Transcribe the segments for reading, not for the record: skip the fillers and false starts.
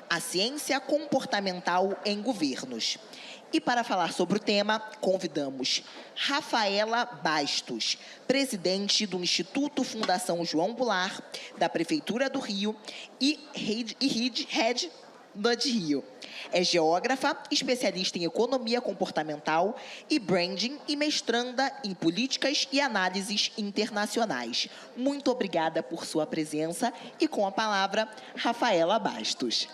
a ciência comportamental em governos. E para falar sobre o tema, convidamos Rafaela Bastos, presidente do Instituto Fundação João Goulart, da Prefeitura do Rio e Head Nudge Rio. É geógrafa, especialista em economia comportamental e branding e mestranda em políticas e análises internacionais. Muito obrigada por sua presença e com a palavra, Rafaela Bastos.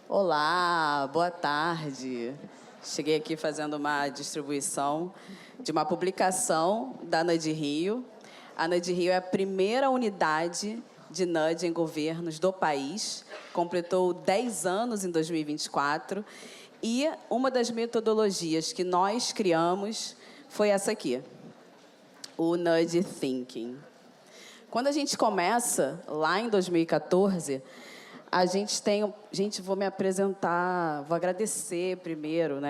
Olá, boa tarde. Cheguei aqui fazendo uma distribuição de uma publicação da Nudge Rio. A Nudge Rio é a primeira unidade de Nudge em governos do país. Completou 10 anos em 2024. E uma das metodologias que nós criamos foi essa aqui, o Nudge Thinking. Quando a gente começa, lá em 2014... vou me apresentar, vou agradecer primeiro,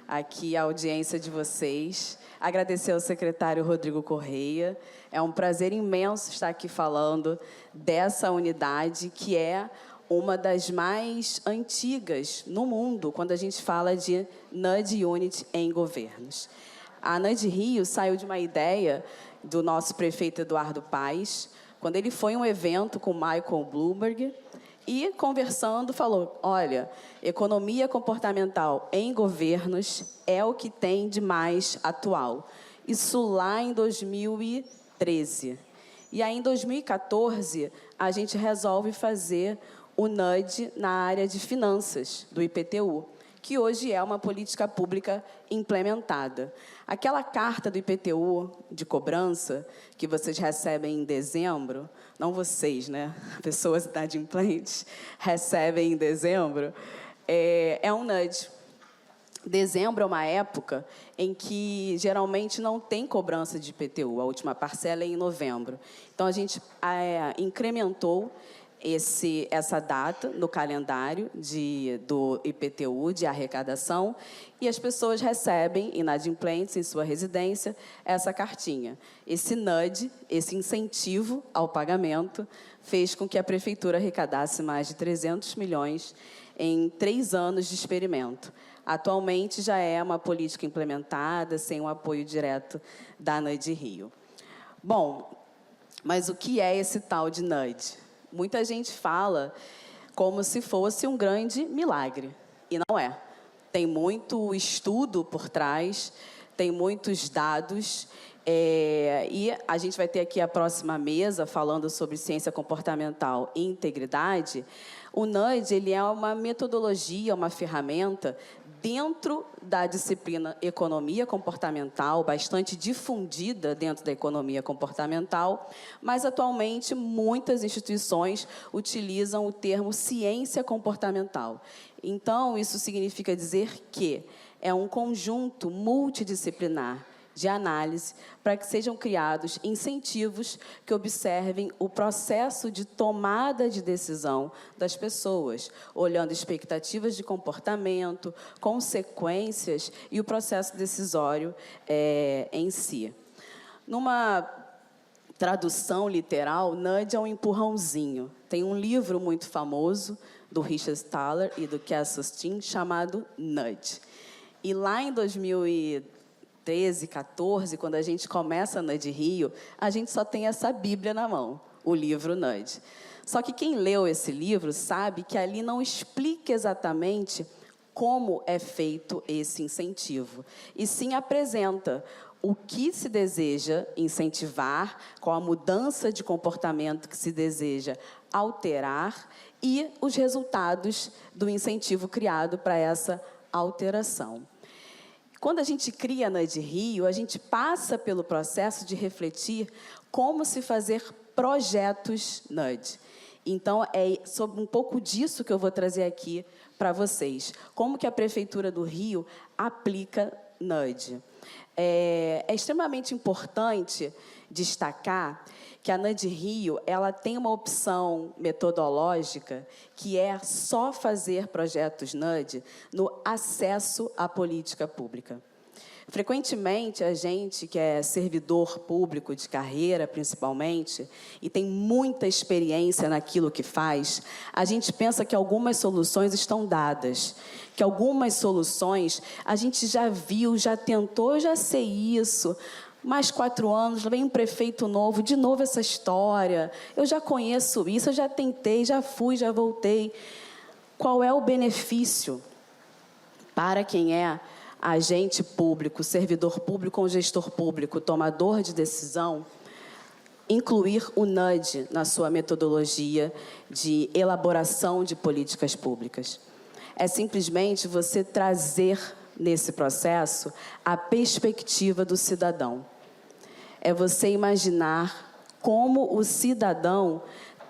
aqui a audiência de vocês, agradecer ao secretário Rodrigo Correia. É um prazer imenso estar aqui falando dessa unidade, que é uma das mais antigas no mundo, quando a gente fala de Nudge Unit em governos. A Nudge Rio saiu de uma ideia do nosso prefeito Eduardo Paes, quando ele foi a um evento com Michael Bloomberg, e, conversando, falou, olha, economia comportamental em governos é o que tem de mais atual. Isso lá em 2013. E aí, em 2014, a gente resolve fazer o Nudge na área de finanças do IPTU, que hoje é uma política pública implementada. Aquela carta do IPTU de cobrança que vocês recebem em dezembro, não vocês, pessoas inadimplentes recebem em dezembro, é um nudge. Dezembro é uma época em que geralmente não tem cobrança de IPTU, a última parcela é em novembro. Então, a gente incrementou essa data no calendário do IPTU, de arrecadação, e as pessoas recebem, inadimplentes, em sua residência, essa cartinha. Esse nudge, esse incentivo ao pagamento, fez com que a Prefeitura arrecadasse mais de 300 milhões em 3 anos de experimento. Atualmente, já é uma política implementada, sem o apoio direto da Nudge Rio. Bom, mas o que é esse tal de nudge? Muita gente fala como se fosse um grande milagre, e não é. Tem muito estudo por trás, tem muitos dados, e a gente vai ter aqui a próxima mesa falando sobre ciência comportamental e integridade. O nudge, ele é uma metodologia, uma ferramenta dentro da disciplina economia comportamental, bastante difundida dentro da economia comportamental, mas atualmente muitas instituições utilizam o termo ciência comportamental. Então, isso significa dizer que é um conjunto multidisciplinar de análise para que sejam criados incentivos que observem o processo de tomada de decisão das pessoas, olhando expectativas de comportamento, consequências e o processo decisório em si. Numa tradução literal, nudge é um empurrãozinho. Tem um livro muito famoso do Richard Thaler e do Cass Sunstein chamado Nudge. E lá em 2013, 14, quando a gente começa a Nudge Rio, a gente só tem essa Bíblia na mão, o livro Nudge. Só que quem leu esse livro sabe que ali não explica exatamente como é feito esse incentivo, e sim apresenta o que se deseja incentivar, qual a mudança de comportamento que se deseja alterar e os resultados do incentivo criado para essa alteração. Quando a gente cria a Nudge Rio, a gente passa pelo processo de refletir como se fazer projetos Nudge. Então, é sobre um pouco disso que eu vou trazer aqui para vocês. Como que a Prefeitura do Rio aplica NUD. É extremamente importante destacar que a NUD Rio ela tem uma opção metodológica que é só fazer projetos NUD no acesso à política pública. Frequentemente, a gente que é servidor público de carreira, principalmente, e tem muita experiência naquilo que faz, a gente pensa que algumas soluções estão dadas, que algumas soluções a gente já viu, já tentou, eu já sei isso. Mais 4 anos, vem um prefeito novo, de novo essa história. Eu já conheço isso, eu já tentei, já fui, já voltei. Qual é o benefício para quem é agente público, servidor público ou gestor público, tomador de decisão, incluir o NUD na sua metodologia de elaboração de políticas públicas? É simplesmente você trazer nesse processo a perspectiva do cidadão. É você imaginar como o cidadão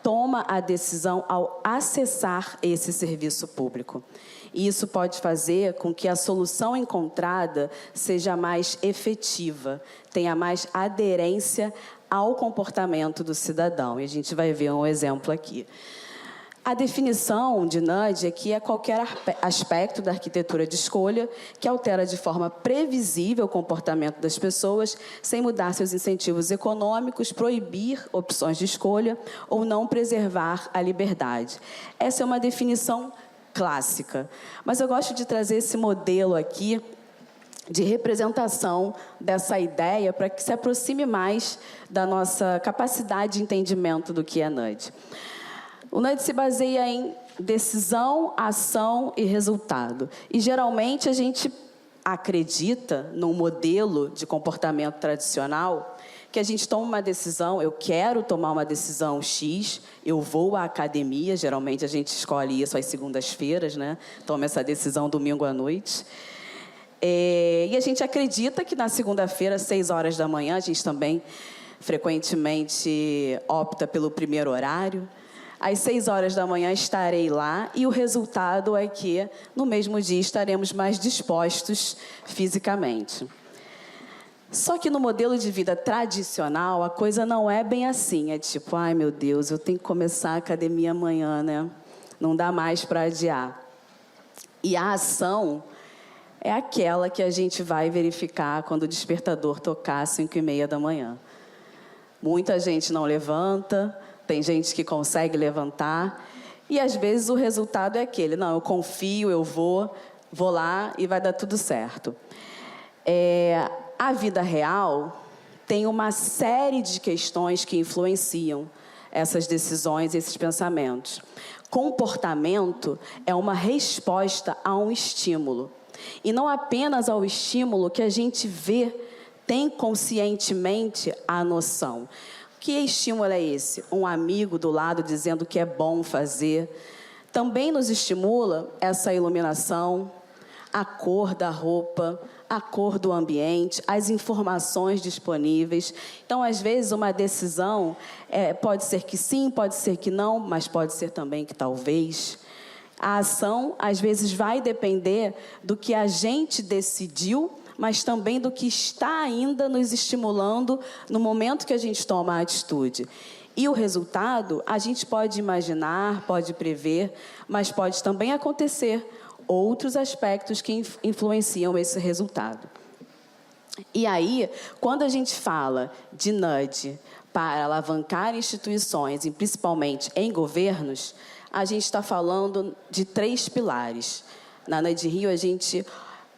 toma a decisão ao acessar esse serviço público. E isso pode fazer com que a solução encontrada seja mais efetiva, tenha mais aderência ao comportamento do cidadão. E a gente vai ver um exemplo aqui. A definição de NUD aqui é qualquer aspecto da arquitetura de escolha que altera de forma previsível o comportamento das pessoas, sem mudar seus incentivos econômicos, proibir opções de escolha ou não preservar a liberdade. Essa é uma definição clássica, mas eu gosto de trazer esse modelo aqui de representação dessa ideia para que se aproxime mais da nossa capacidade de entendimento do que é NUD. O NUD se baseia em decisão, ação e resultado. E, geralmente, a gente acredita num modelo de comportamento tradicional que a gente toma uma decisão, eu quero tomar uma decisão X, eu vou à academia, geralmente a gente escolhe isso às segundas-feiras, né? Toma essa decisão domingo à noite. E a gente acredita que na segunda-feira, às 6 horas da manhã, a gente também frequentemente opta pelo primeiro horário. Às 6 horas da manhã estarei lá e o resultado é que, no mesmo dia, estaremos mais dispostos fisicamente. Só que no modelo de vida tradicional, a coisa não é bem assim. É tipo, ai meu Deus, eu tenho que começar a academia amanhã, né? Não dá mais para adiar. E a ação é aquela que a gente vai verificar quando o despertador tocar às 5h30 da manhã. Muita gente não levanta, tem gente que consegue levantar, e às vezes o resultado é aquele, não, eu confio, eu vou lá e vai dar tudo certo. A vida real tem uma série de questões que influenciam essas decisões, esses pensamentos. Comportamento é uma resposta a um estímulo. E não apenas ao estímulo que a gente vê, tem conscientemente a noção. Que estímulo é esse? Um amigo do lado dizendo que é bom fazer. Também nos estimula essa iluminação, a cor da roupa, a cor do ambiente, as informações disponíveis. Então, às vezes, uma decisão pode ser que sim, pode ser que não, mas pode ser também que talvez. A ação, às vezes, vai depender do que a gente decidiu, mas também do que está ainda nos estimulando no momento que a gente toma a atitude. E o resultado, a gente pode imaginar, pode prever, mas pode também acontecer outros aspectos que influenciam esse resultado. E aí, quando a gente fala de NUD para alavancar instituições, e principalmente em governos, a gente está falando de 3 pilares. Na NUD Rio, a gente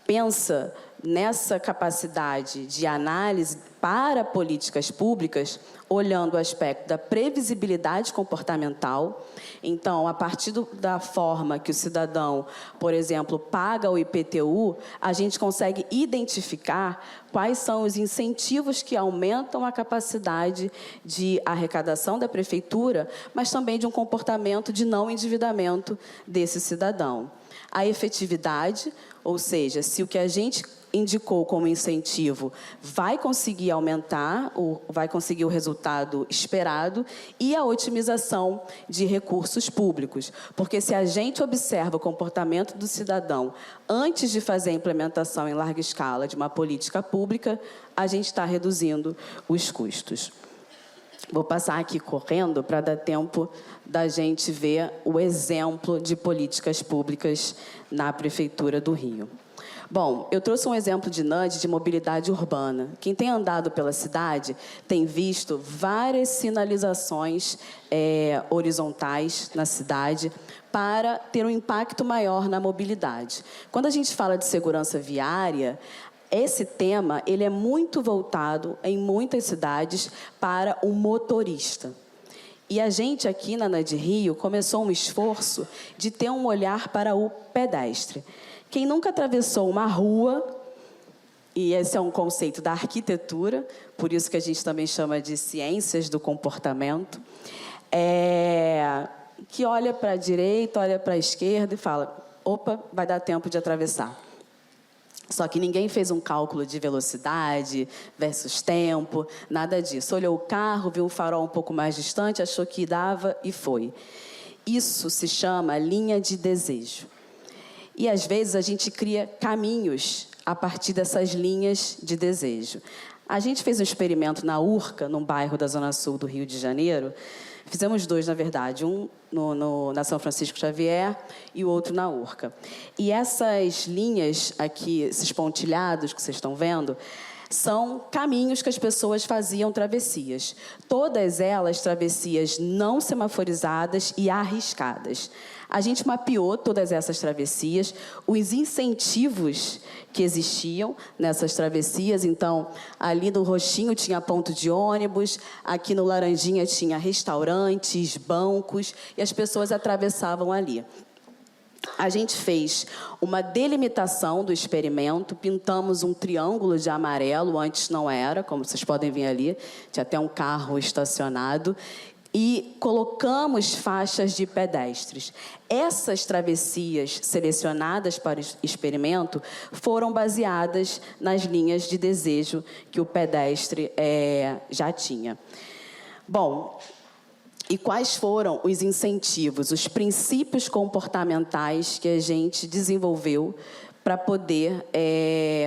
pensa nessa capacidade de análise para políticas públicas, olhando o aspecto da previsibilidade comportamental. Então, a partir da forma que o cidadão, por exemplo, paga o IPTU, a gente consegue identificar quais são os incentivos que aumentam a capacidade de arrecadação da prefeitura, mas também de um comportamento de não endividamento desse cidadão. a efetividade, ou seja, se o que a gente indicou como incentivo vai conseguir aumentar, vai conseguir o resultado esperado, e a otimização de recursos públicos. Porque se a gente observa o comportamento do cidadão antes de fazer a implementação em larga escala de uma política pública, a gente está reduzindo os custos. Vou passar aqui correndo para dar tempo da gente ver o exemplo de políticas públicas na Prefeitura do Rio. Bom, eu trouxe um exemplo de nudge de mobilidade urbana. Quem tem andado pela cidade tem visto várias sinalizações horizontais na cidade para ter um impacto maior na mobilidade. Quando a gente fala de segurança viária, esse tema ele é muito voltado em muitas cidades para o motorista. E a gente aqui na NUD Rio começou um esforço de ter um olhar para o pedestre. Quem nunca atravessou uma rua, e esse é um conceito da arquitetura, por isso que a gente também chama de ciências do comportamento, que olha para a direita, olha para a esquerda e fala, opa, vai dar tempo de atravessar. Só que ninguém fez um cálculo de velocidade versus tempo, nada disso. Olhou o carro, viu um farol um pouco mais distante, achou que dava e foi. Isso se chama linha de desejo. E, às vezes, a gente cria caminhos a partir dessas linhas de desejo. A gente fez um experimento na Urca, num bairro da Zona Sul do Rio de Janeiro. Fizemos dois, na verdade, um na São Francisco Xavier e o outro na Urca. E essas linhas aqui, esses pontilhados que vocês estão vendo, são caminhos que as pessoas faziam travessias. Todas elas travessias não semaforizadas e arriscadas. A gente mapeou todas essas travessias, os incentivos que existiam nessas travessias. Então, ali no roxinho tinha ponto de ônibus, aqui no laranjinha tinha restaurantes, bancos, e as pessoas atravessavam ali. A gente fez uma delimitação do experimento, pintamos um triângulo de amarelo, antes não era, como vocês podem ver ali, tinha até um carro estacionado, e colocamos faixas de pedestres. Essas travessias selecionadas para o experimento foram baseadas nas linhas de desejo que o pedestre já tinha. Bom, e quais foram os incentivos, os princípios comportamentais que a gente desenvolveu para poder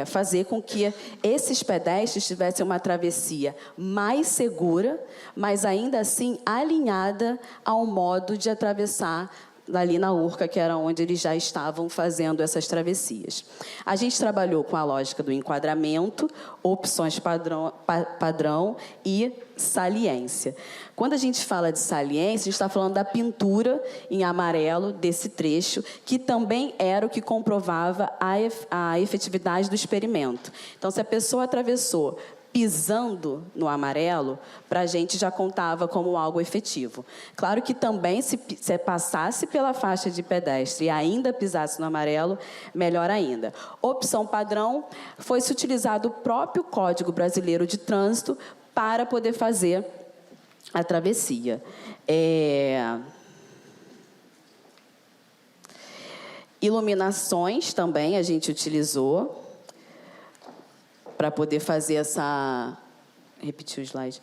fazer com que esses pedestres tivessem uma travessia mais segura, mas ainda assim alinhada ao modo de atravessar ali na Urca, que era onde eles já estavam fazendo essas travessias. A gente trabalhou com a lógica do enquadramento, opções padrão e saliência. Quando a gente fala de saliência, a gente está falando da pintura em amarelo desse trecho, que também era o que comprovava a efetividade do experimento. Então, se a pessoa atravessou pisando no amarelo, para a gente já contava como algo efetivo. Claro que também, se passasse pela faixa de pedestre e ainda pisasse no amarelo, melhor ainda. Opção padrão, foi-se utilizado o próprio Código Brasileiro de Trânsito para poder fazer a travessia. Iluminações também a gente utilizou para poder fazer essa... Repetir o slide.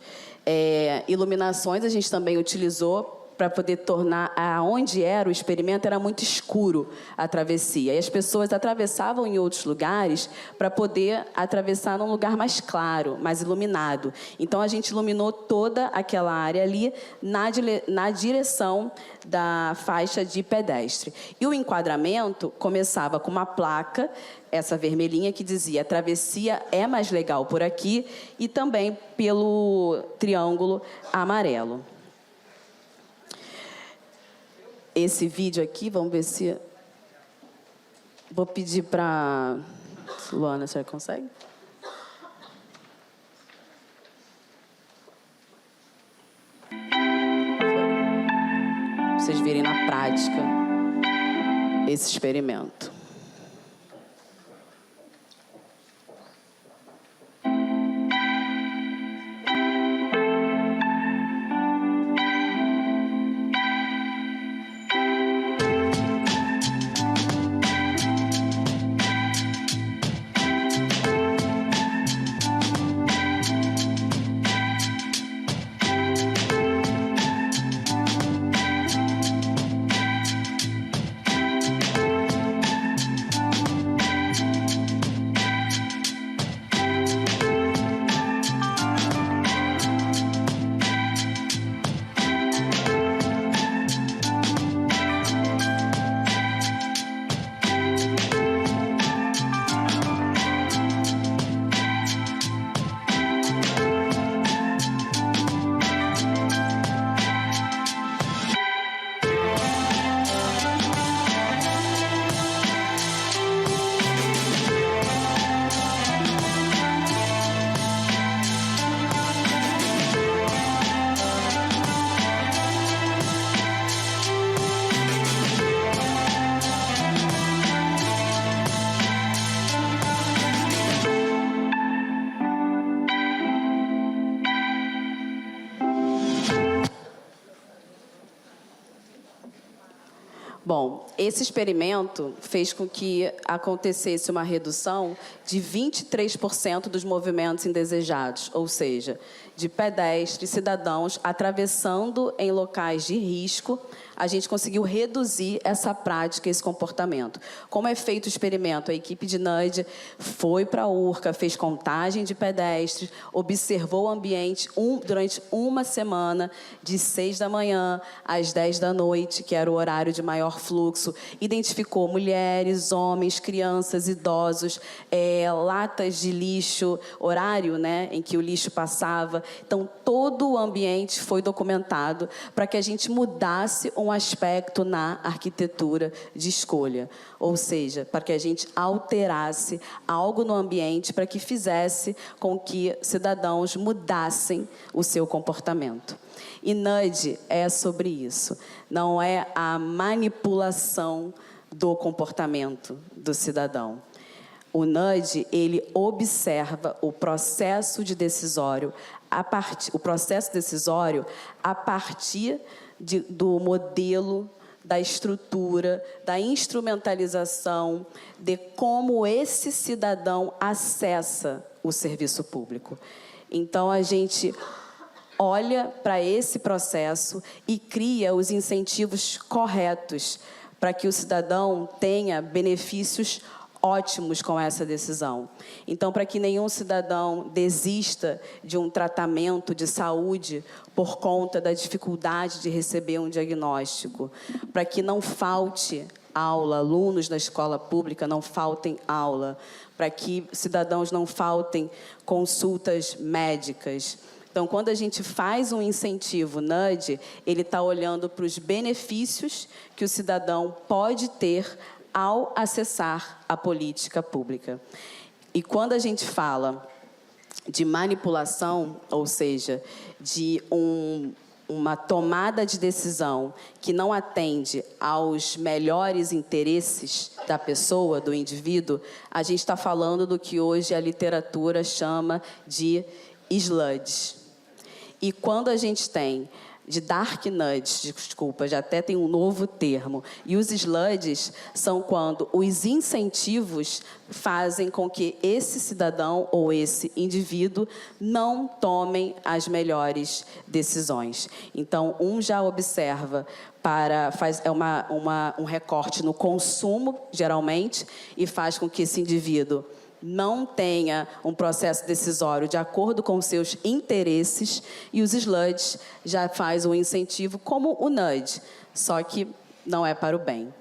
Iluminações a gente também utilizou para poder tornar... Onde era o experimento, era muito escuro a travessia. E as pessoas atravessavam em outros lugares para poder atravessar num lugar mais claro, mais iluminado. Então, a gente iluminou toda aquela área ali na direção da faixa de pedestre. E o enquadramento começava com uma placa, essa vermelhinha, que dizia: a travessia é mais legal por aqui, e também pelo triângulo amarelo. Esse vídeo aqui, vamos ver se... Vou pedir para... Luana, você consegue? Pra vocês verem na prática esse experimento. Bom, esse experimento fez com que acontecesse uma redução de 23% dos movimentos indesejados, ou seja, de pedestres, cidadãos atravessando em locais de risco. A gente conseguiu reduzir essa prática, esse comportamento. Como é feito o experimento? A equipe de NUD foi para a Urca, fez contagem de pedestres, observou o ambiente durante uma semana, de 6 da manhã às 10 da noite, que era o horário de maior fluxo, identificou mulheres, homens, crianças, idosos, latas de lixo, horário, né, em que o lixo passava. Então, todo o ambiente foi documentado para que a gente mudasse um aspecto na arquitetura de escolha, ou seja, para que a gente alterasse algo no ambiente para que fizesse com que cidadãos mudassem o seu comportamento. E NUD é sobre isso, não é a manipulação do comportamento do cidadão. O NUD, ele observa o processo decisório a partir do modelo, da estrutura, da instrumentalização, de como esse cidadão acessa o serviço público. Então, a gente olha para esse processo e cria os incentivos corretos para que o cidadão tenha benefícios ótimos com essa decisão. Então, para que nenhum cidadão desista de um tratamento de saúde por conta da dificuldade de receber um diagnóstico, para que não falte aula, alunos da escola pública não faltem aula, para que cidadãos não faltem consultas médicas. Então, quando a gente faz um incentivo NUD, ele está olhando para os benefícios que o cidadão pode ter ao acessar a política pública. E quando a gente fala de manipulação, ou seja, de uma tomada de decisão que não atende aos melhores interesses da pessoa, do indivíduo, a gente está falando do que hoje a literatura chama de SLUDs. E quando a gente tem de dark nuds, desculpa, já até tem um novo termo. E os SLUDs são quando os incentivos fazem com que esse cidadão ou esse indivíduo não tomem as melhores decisões. Então, já observa faz um recorte no consumo, geralmente, e faz com que esse indivíduo não tenha um processo decisório de acordo com seus interesses, e os SLUDs já faz um incentivo como o NUD, só que não é para o bem.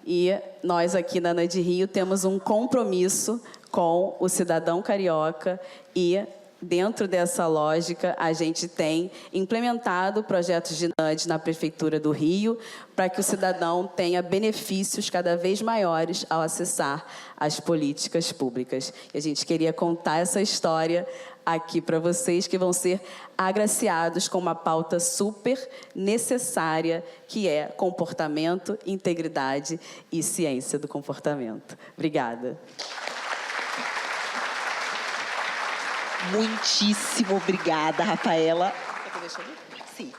E nós aqui na NUD Rio temos um compromisso com o cidadão carioca e, dentro dessa lógica, a gente tem implementado projetos de NUD na Prefeitura do Rio para que o cidadão tenha benefícios cada vez maiores ao acessar as políticas públicas. E a gente queria contar essa história aqui para vocês, que vão ser agraciados com uma pauta super necessária, que é comportamento, integridade e ciência do comportamento. Obrigada. Muitíssimo obrigada, Rafaela. Sim.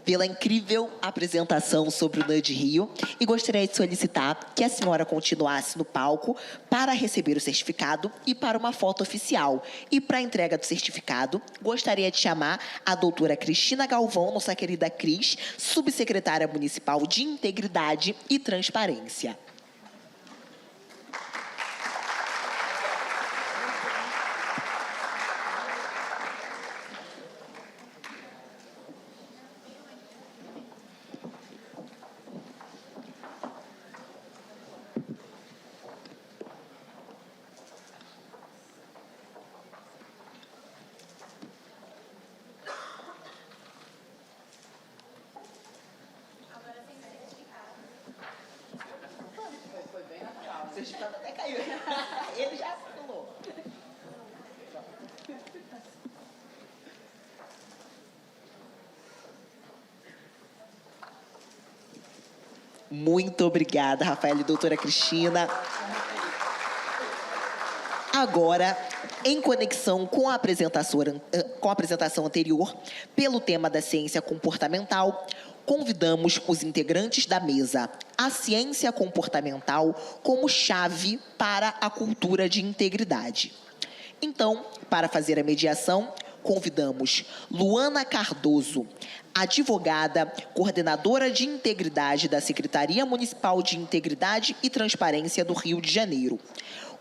Pela incrível apresentação sobre o NUD Rio, e gostaria de solicitar que a senhora continuasse no palco para receber o certificado e para uma foto oficial. E para a entrega do certificado, gostaria de chamar a doutora Cristina Galvão, nossa querida Cris, subsecretária municipal de Integridade e Transparência. O certificado até caiu. Ele já pulou. Muito obrigada, Rafael e doutora Cristina. Agora, em conexão com a apresentação anterior, pelo tema da ciência comportamental, convidamos os integrantes da mesa A Ciência Comportamental como chave para a cultura de integridade. Então, para fazer a mediação, convidamos Luana Cardoso, advogada, coordenadora de integridade da Secretaria Municipal de Integridade e Transparência do Rio de Janeiro,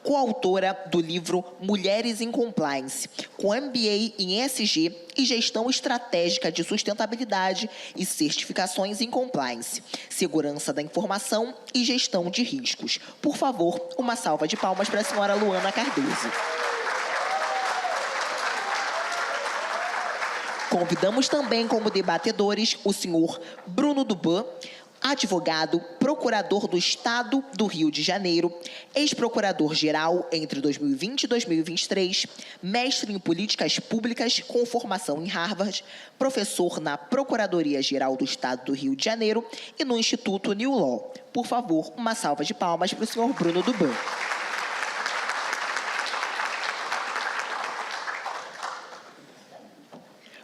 coautora do livro Mulheres em Compliance, com MBA em ESG e Gestão Estratégica de Sustentabilidade e Certificações em Compliance, Segurança da Informação e Gestão de Riscos. Por favor, uma salva de palmas para a senhora Luana Cardoso. Convidamos também como debatedores o senhor Bruno Duban, advogado, procurador do Estado do Rio de Janeiro, ex-procurador-geral entre 2020 e 2023, mestre em políticas públicas com formação em Harvard, professor na Procuradoria-Geral do Estado do Rio de Janeiro e no Instituto New Law. Por favor, uma salva de palmas para o senhor Bruno Duban.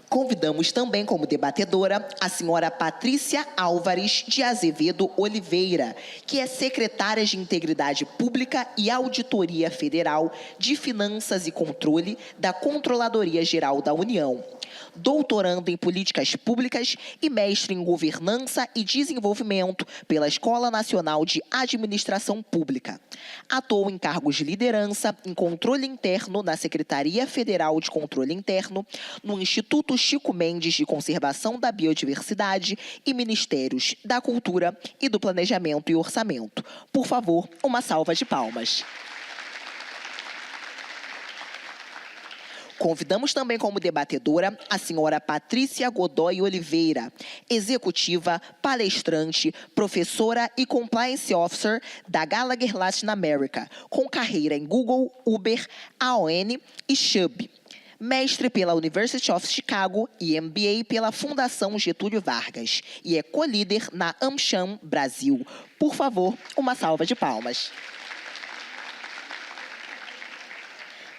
Convidamos também como debatedora a senhora Patrícia Álvares de Azevedo Oliveira, que é secretária de Integridade Pública e Auditoria Federal de Finanças e Controle da Controladoria Geral da União, doutorando em Políticas Públicas e mestre em Governança e Desenvolvimento pela Escola Nacional de Administração Pública. Atuou em cargos de liderança em controle interno na Secretaria Federal de Controle Interno, no Instituto Chico Mendes de Conservação da Biodiversidade e Ministérios da Cultura e do Planejamento e Orçamento. Por favor, uma salva de palmas. Convidamos também como debatedora a senhora Patrícia Godoy Oliveira, executiva, palestrante, professora e compliance officer da Gallagher Latin America, com carreira em Google, Uber, AON e Chubb. Mestre pela University of Chicago e MBA pela Fundação Getúlio Vargas e é co-líder na AmCham Brasil. Por favor, uma salva de palmas.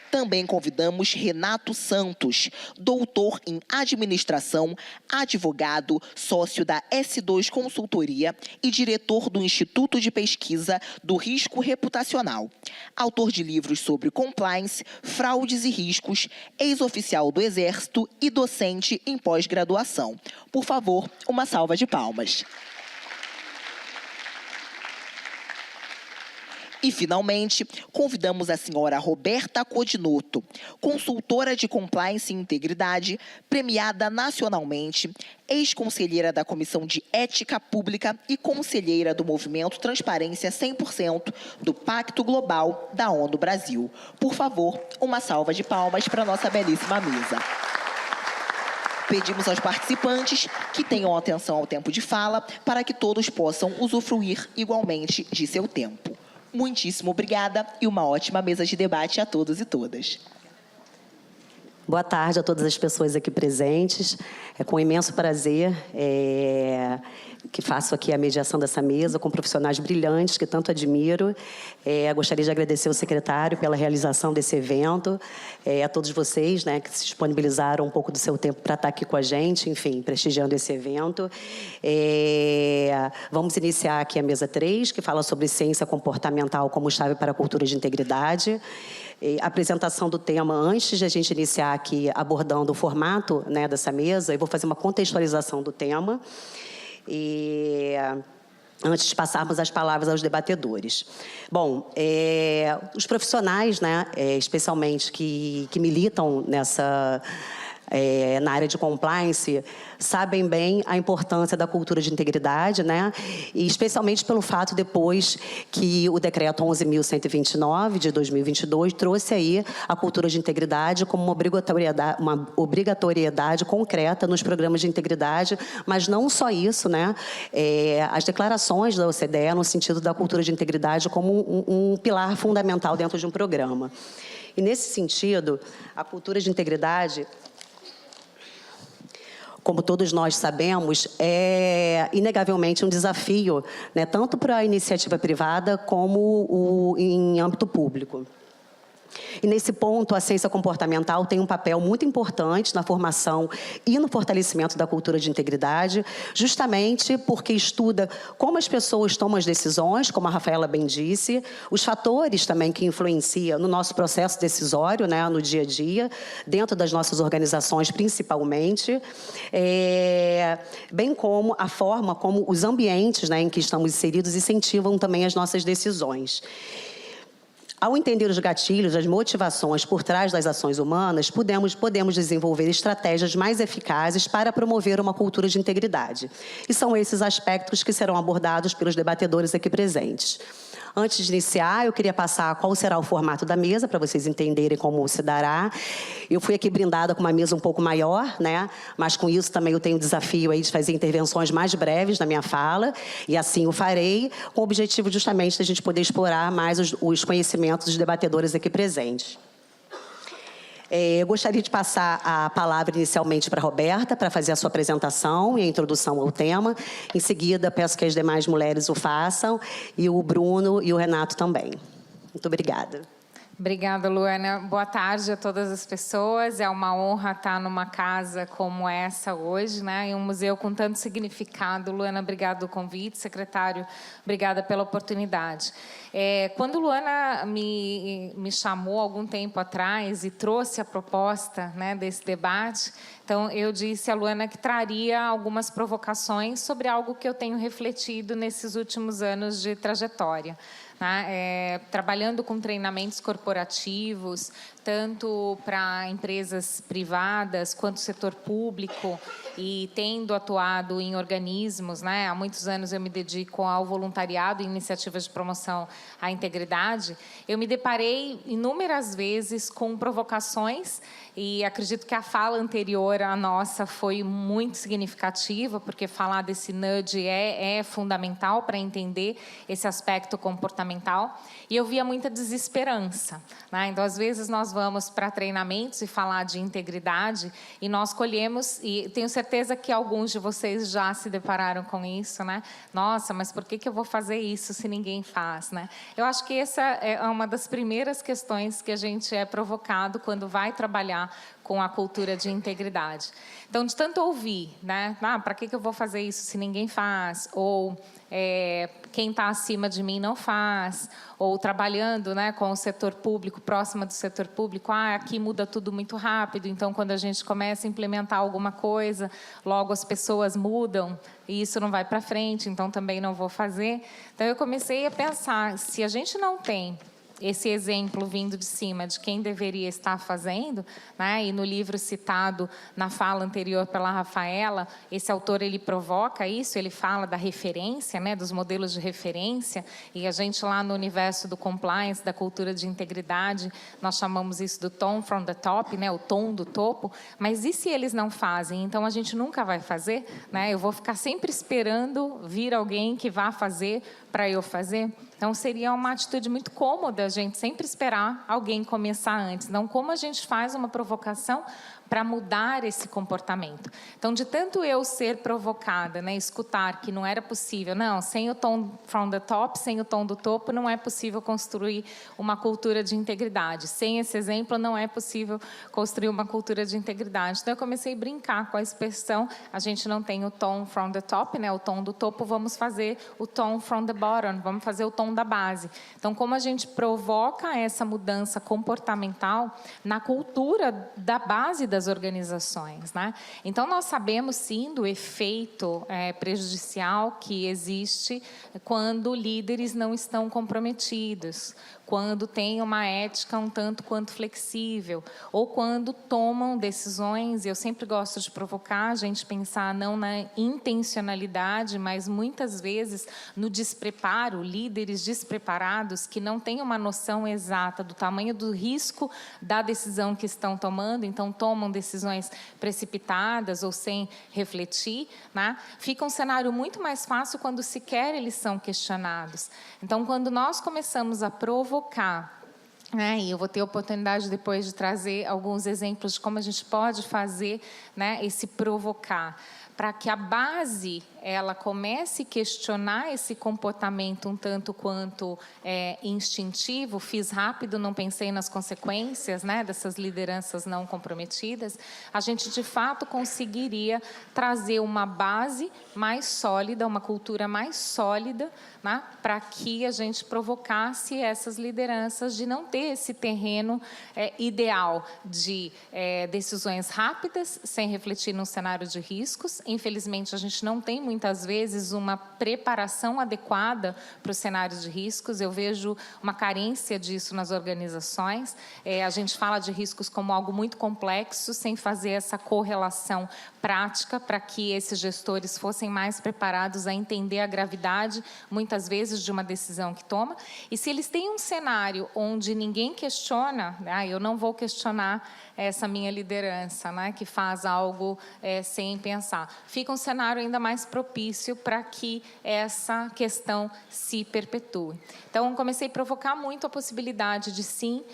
Também convidamos Renato Santos, doutor em administração, advogado, sócio da S2 Consultoria e diretor do Instituto de Pesquisa do Risco Reputacional. Autor de livros sobre compliance, fraudes e riscos, ex-oficial do Exército e docente em pós-graduação. Por favor, uma salva de palmas. E, finalmente, convidamos a senhora Roberta Codinoto, consultora de compliance e integridade, premiada nacionalmente, ex-conselheira da Comissão de Ética Pública e conselheira do Movimento Transparência 100% do Pacto Global da ONU Brasil. Por favor, uma salva de palmas para a nossa belíssima mesa. Pedimos aos participantes que tenham atenção ao tempo de fala para que todos possam usufruir igualmente de seu tempo. Muitíssimo obrigada e uma ótima mesa de debate a todos e todas. Boa tarde a todas as pessoas aqui presentes. É com imenso prazer que faço aqui a mediação dessa mesa com profissionais brilhantes que tanto admiro. Gostaria de agradecer ao secretário pela realização desse evento, a todos vocês, né, que se disponibilizaram um pouco do seu tempo para estar aqui com a gente, enfim, prestigiando esse evento. Vamos iniciar aqui a mesa 3, que fala sobre ciência comportamental como chave para a cultura de integridade. A apresentação do tema, antes de a gente iniciar aqui abordando o formato, né, dessa mesa, eu vou fazer uma contextualização do tema, antes de passarmos as palavras aos debatedores. Bom, os profissionais, né, especialmente que militam na área de compliance, sabem bem a importância da cultura de integridade, né? E especialmente pelo fato depois que o decreto 11.129 de 2022 trouxe aí a cultura de integridade como uma obrigatoriedade concreta nos programas de integridade, mas não só isso, né? As declarações da OCDE no sentido da cultura de integridade como um pilar fundamental dentro de um programa. E nesse sentido, a cultura de integridade, como todos nós sabemos, é inegavelmente um desafio, né, tanto para a iniciativa privada como em âmbito público. E, nesse ponto, a ciência comportamental tem um papel muito importante na formação e no fortalecimento da cultura de integridade, justamente porque estuda como as pessoas tomam as decisões, como a Rafaela bem disse, os fatores também que influenciam no nosso processo decisório, né, no dia a dia, dentro das nossas organizações, principalmente, bem como a forma como os ambientes, né, em que estamos inseridos incentivam também as nossas decisões. Ao entender os gatilhos, as motivações por trás das ações humanas, podemos desenvolver estratégias mais eficazes para promover uma cultura de integridade. E são esses aspectos que serão abordados pelos debatedores aqui presentes. Antes de iniciar, eu queria passar qual será o formato da mesa, para vocês entenderem como se dará. Eu fui aqui brindada com uma mesa um pouco maior, né? Mas com isso também eu tenho o desafio aí de fazer intervenções mais breves na minha fala, e assim o farei, com o objetivo justamente de a gente poder explorar mais os conhecimentos dos debatedores aqui presentes. Eu gostaria de passar a palavra inicialmente para a Roberta, para fazer a sua apresentação e a introdução ao tema. Em seguida, peço que as demais mulheres o façam, e o Bruno e o Renato também. Muito obrigada. Obrigada, Luana. Boa tarde a todas as pessoas. É uma honra estar numa casa como essa hoje, né? Em um museu com tanto significado. Luana, obrigada do convite. Secretário, obrigada pela oportunidade. Quando Luana me chamou algum tempo atrás e trouxe a proposta, né, desse debate, então eu disse a Luana que traria algumas provocações sobre algo que eu tenho refletido nesses últimos anos de trajetória. Trabalhando com treinamentos corporativos, tanto para empresas privadas quanto setor público, e tendo atuado em organismos, né? Há muitos anos eu me dedico ao voluntariado e iniciativas de promoção à integridade. Eu me deparei inúmeras vezes com provocações, e acredito que a fala anterior à nossa foi muito significativa, porque falar desse nudge é fundamental para entender esse aspecto comportamental. E eu via muita desesperança, né? Então, às vezes, nós vamos para treinamentos e falar de integridade, e nós colhemos, e tenho certeza que alguns de vocês já se depararam com isso, né? Nossa, mas por que eu vou fazer isso se ninguém faz, né? Eu acho que essa é uma das primeiras questões que a gente é provocado quando vai trabalhar com a cultura de integridade. Então, de tanto ouvir, né? Para que eu vou fazer isso se ninguém faz? Ou quem está acima de mim não faz? Ou trabalhando, né, com o setor público, próxima do setor público, aqui muda tudo muito rápido, então, quando a gente começa a implementar alguma coisa, logo as pessoas mudam e isso não vai para frente, então também não vou fazer. Então, eu comecei a pensar, se a gente não tem esse exemplo vindo de cima de quem deveria estar fazendo, né? E no livro citado na fala anterior pela Rafaela, esse autor ele provoca isso, ele fala da referência, né? Dos modelos de referência, e a gente lá no universo do compliance, da cultura de integridade, nós chamamos isso do tone from the top, né? O tom do topo. Mas e se eles não fazem? Então a gente nunca vai fazer, né? Eu vou ficar sempre esperando vir alguém que vá fazer para eu fazer. Então, seria uma atitude muito cômoda a gente sempre esperar alguém começar antes. Não como a gente faz uma provocação para mudar esse comportamento. Então, de tanto eu ser provocada, né, escutar que não era possível, não, sem o tom from the top, sem o tom do topo, não é possível construir uma cultura de integridade. Sem esse exemplo, não é possível construir uma cultura de integridade. Então, eu comecei a brincar com a expressão, a gente não tem o tom from the top, né, o tom do topo, vamos fazer o tom from the bottom, vamos fazer o tom da base. Então, como a gente provoca essa mudança comportamental na cultura da base das organizações, né? Então, nós sabemos, sim, do efeito prejudicial que existe quando líderes não estão comprometidos, quando têm uma ética um tanto quanto flexível, ou quando tomam decisões, e eu sempre gosto de provocar a gente pensar não na intencionalidade, mas muitas vezes no despreparo, líderes despreparados que não têm uma noção exata do tamanho do risco da decisão que estão tomando, então tomam decisões precipitadas ou sem refletir, né? Fica um cenário muito mais fácil quando sequer eles são questionados. Então, quando nós começamos a provocar, e eu vou ter a oportunidade depois de trazer alguns exemplos de como a gente pode fazer, né, esse provocar. para que a base ela comece a questionar esse comportamento um tanto quanto instintivo, fiz rápido, não pensei nas consequências, né, dessas lideranças não comprometidas, a gente de fato conseguiria trazer uma base mais sólida, uma cultura mais sólida, né, para que a gente provocasse essas lideranças de não ter esse terreno ideal de decisões rápidas, sem refletir num cenário de riscos. Infelizmente, a gente não tem, muitas vezes, uma preparação adequada para os cenários de riscos. Eu vejo uma carência disso nas organizações. A gente fala de riscos como algo muito complexo, sem fazer essa correlação prática para que esses gestores fossem mais preparados a entender a gravidade, muitas vezes, de uma decisão que toma. E se eles têm um cenário onde ninguém questiona, né, eu não vou questionar essa minha liderança, né, que faz algo sem pensar. Fica um cenário ainda mais propício para que essa questão se perpetue. Então, comecei a provocar muito a possibilidade de, sim,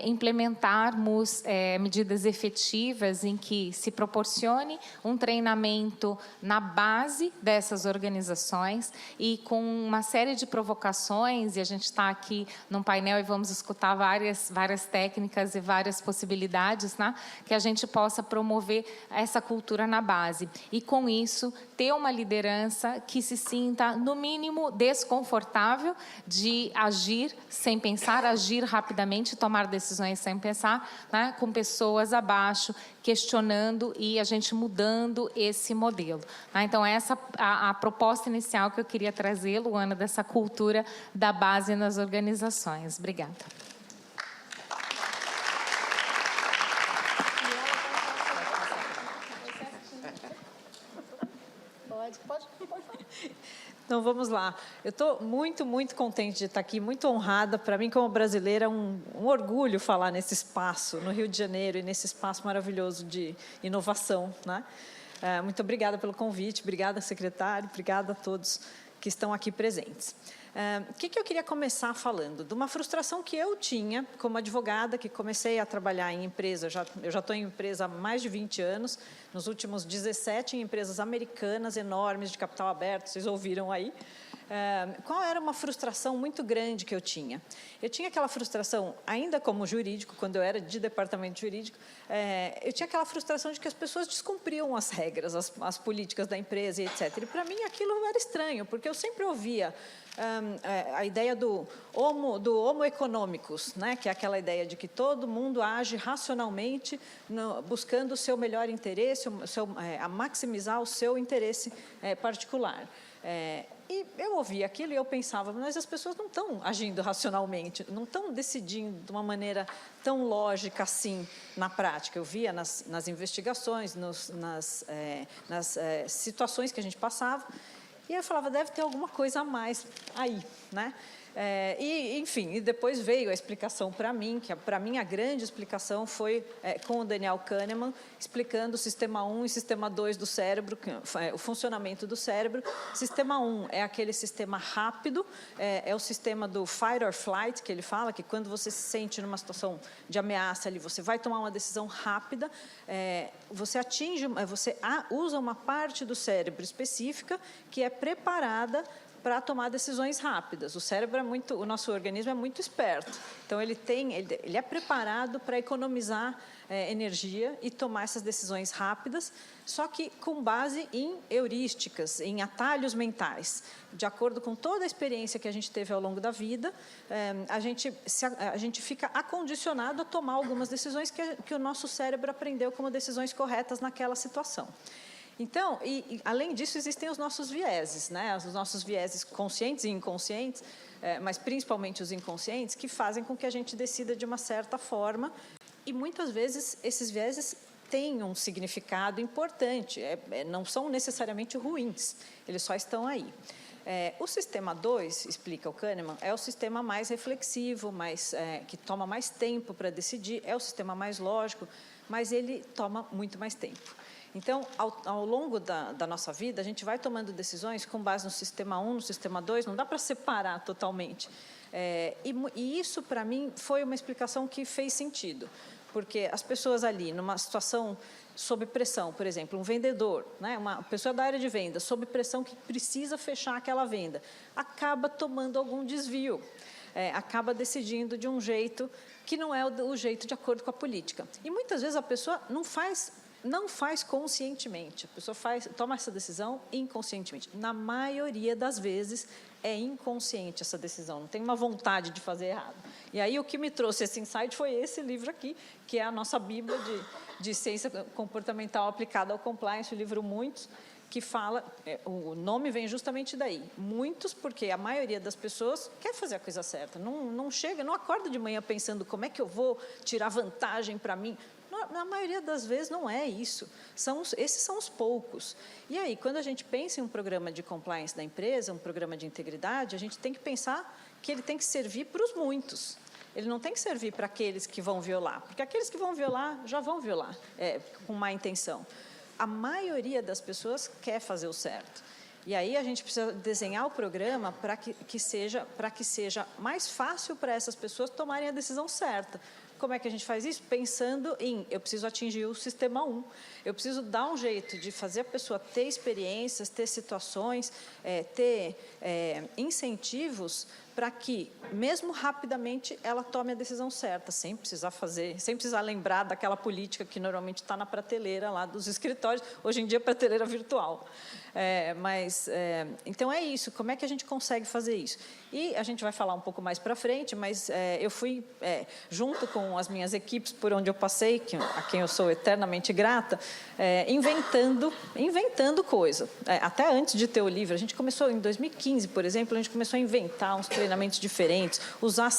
implementarmos medidas efetivas em que se proporcione um treinamento na base dessas organizações e com uma série de provocações, e a gente está aqui num painel e vamos escutar várias técnicas e várias possibilidades, né, que a gente possa promover essa cultura na base. E, com isso, ter uma liderança que se sinta, no mínimo, desconfortável de agir sem pensar, agir rapidamente, tomar decisões sem pensar, né, com pessoas abaixo, questionando e a gente mudando esse modelo. Então, essa a proposta inicial que eu queria trazer, Luana, dessa cultura da base nas organizações. Obrigada. Pode. Então, vamos lá. Eu estou muito, muito contente de estar aqui, muito honrada. Para mim, como brasileira, é um orgulho falar nesse espaço, no Rio de Janeiro, e nesse espaço maravilhoso de inovação, né? Muito obrigada pelo convite, obrigada, secretário, obrigada a todos que estão aqui presentes. O que eu queria começar falando? De uma frustração que eu tinha como advogada, que comecei a trabalhar em empresa, eu já estou em empresa há mais de 20 anos, nos últimos 17 em empresas americanas enormes, de capital aberto, vocês ouviram aí. Qual era uma frustração muito grande que eu tinha? Eu tinha aquela frustração, ainda como jurídico, quando eu era de departamento jurídico, eu tinha aquela frustração de que as pessoas descumpriam as regras, as políticas da empresa, e etc. E, para mim, aquilo era estranho, porque eu sempre ouvia a ideia do homo economicus, né? Que é aquela ideia de que todo mundo age racionalmente, buscando o seu melhor interesse, a maximizar o seu interesse particular. E eu ouvia aquilo e eu pensava, mas as pessoas não estão agindo racionalmente, não estão decidindo de uma maneira tão lógica assim na prática. Eu via nas investigações, nas situações que a gente passava, e eu falava, deve ter alguma coisa a mais aí, né? Enfim, e depois veio a explicação para mim, que para mim a grande explicação foi com o Daniel Kahneman, explicando o sistema 1 e sistema 2 do cérebro, o funcionamento do cérebro. Sistema 1 é aquele sistema rápido, é o sistema do fight or flight, que ele fala, que quando você se sente numa situação de ameaça ali, você vai tomar uma decisão rápida, você usa uma parte do cérebro específica que é preparada para tomar decisões rápidas. O nosso organismo é muito esperto. Então, ele é preparado para economizar energia e tomar essas decisões rápidas, só que com base em heurísticas, em atalhos mentais. De acordo com toda a experiência que a gente teve ao longo da vida, a gente fica acondicionado a tomar algumas decisões que o nosso cérebro aprendeu como decisões corretas naquela situação. Então, além disso, existem os nossos vieses, né? Os nossos vieses conscientes e inconscientes, mas principalmente os inconscientes, que fazem com que a gente decida de uma certa forma. E muitas vezes esses vieses têm um significado importante, não são necessariamente ruins, eles só estão aí. O sistema 2, explica o Kahneman, é o sistema mais reflexivo, que toma mais tempo para decidir, é o sistema mais lógico, mas ele toma muito mais tempo. Então, ao longo da nossa vida, a gente vai tomando decisões com base no sistema 1, no sistema 2, não dá para separar totalmente. E isso, para mim, foi uma explicação que fez sentido, porque as pessoas ali, numa situação sob pressão, por exemplo, um vendedor, né, uma pessoa da área de venda, sob pressão que precisa fechar aquela venda, acaba tomando algum desvio, acaba decidindo de um jeito que não é o jeito de acordo com a política. E muitas vezes a pessoa não faz conscientemente, a pessoa toma essa decisão inconscientemente. Na maioria das vezes é inconsciente essa decisão, não tem uma vontade de fazer errado. E aí o que me trouxe esse insight foi esse livro aqui, que é a nossa bíblia de ciência comportamental aplicada ao compliance, o livro Muitos, que fala, o nome vem justamente daí, muitos, porque a maioria das pessoas quer fazer a coisa certa, não chega, não acorda de manhã pensando como é que eu vou tirar vantagem para mim. Na maioria das vezes não é isso, esses são os poucos. E aí, quando a gente pensa em um programa de compliance da empresa, um programa de integridade, a gente tem que pensar que ele tem que servir para os muitos. Ele não tem que servir para aqueles que vão violar, porque aqueles que vão violar já vão violar, com má intenção. A maioria das pessoas quer fazer o certo. E aí a gente precisa desenhar o programa para que seja mais fácil para essas pessoas tomarem a decisão certa. Como é que a gente faz isso? Pensando eu preciso atingir o sistema 1, eu preciso dar um jeito de fazer a pessoa ter experiências, ter situações, ter incentivos para que, mesmo rapidamente, ela tome a decisão certa, sem precisar lembrar daquela política que normalmente está na prateleira lá dos escritórios, hoje em dia prateleira virtual. Então é isso, como é que a gente consegue fazer isso? E a gente vai falar um pouco mais para frente, mas eu fui, junto com as minhas equipes por onde eu passei, a quem eu sou eternamente grata, inventando coisa. Até antes de ter o livro, a gente começou em 2015, por exemplo, a gente começou a inventar uns treinamentos diferentes, usar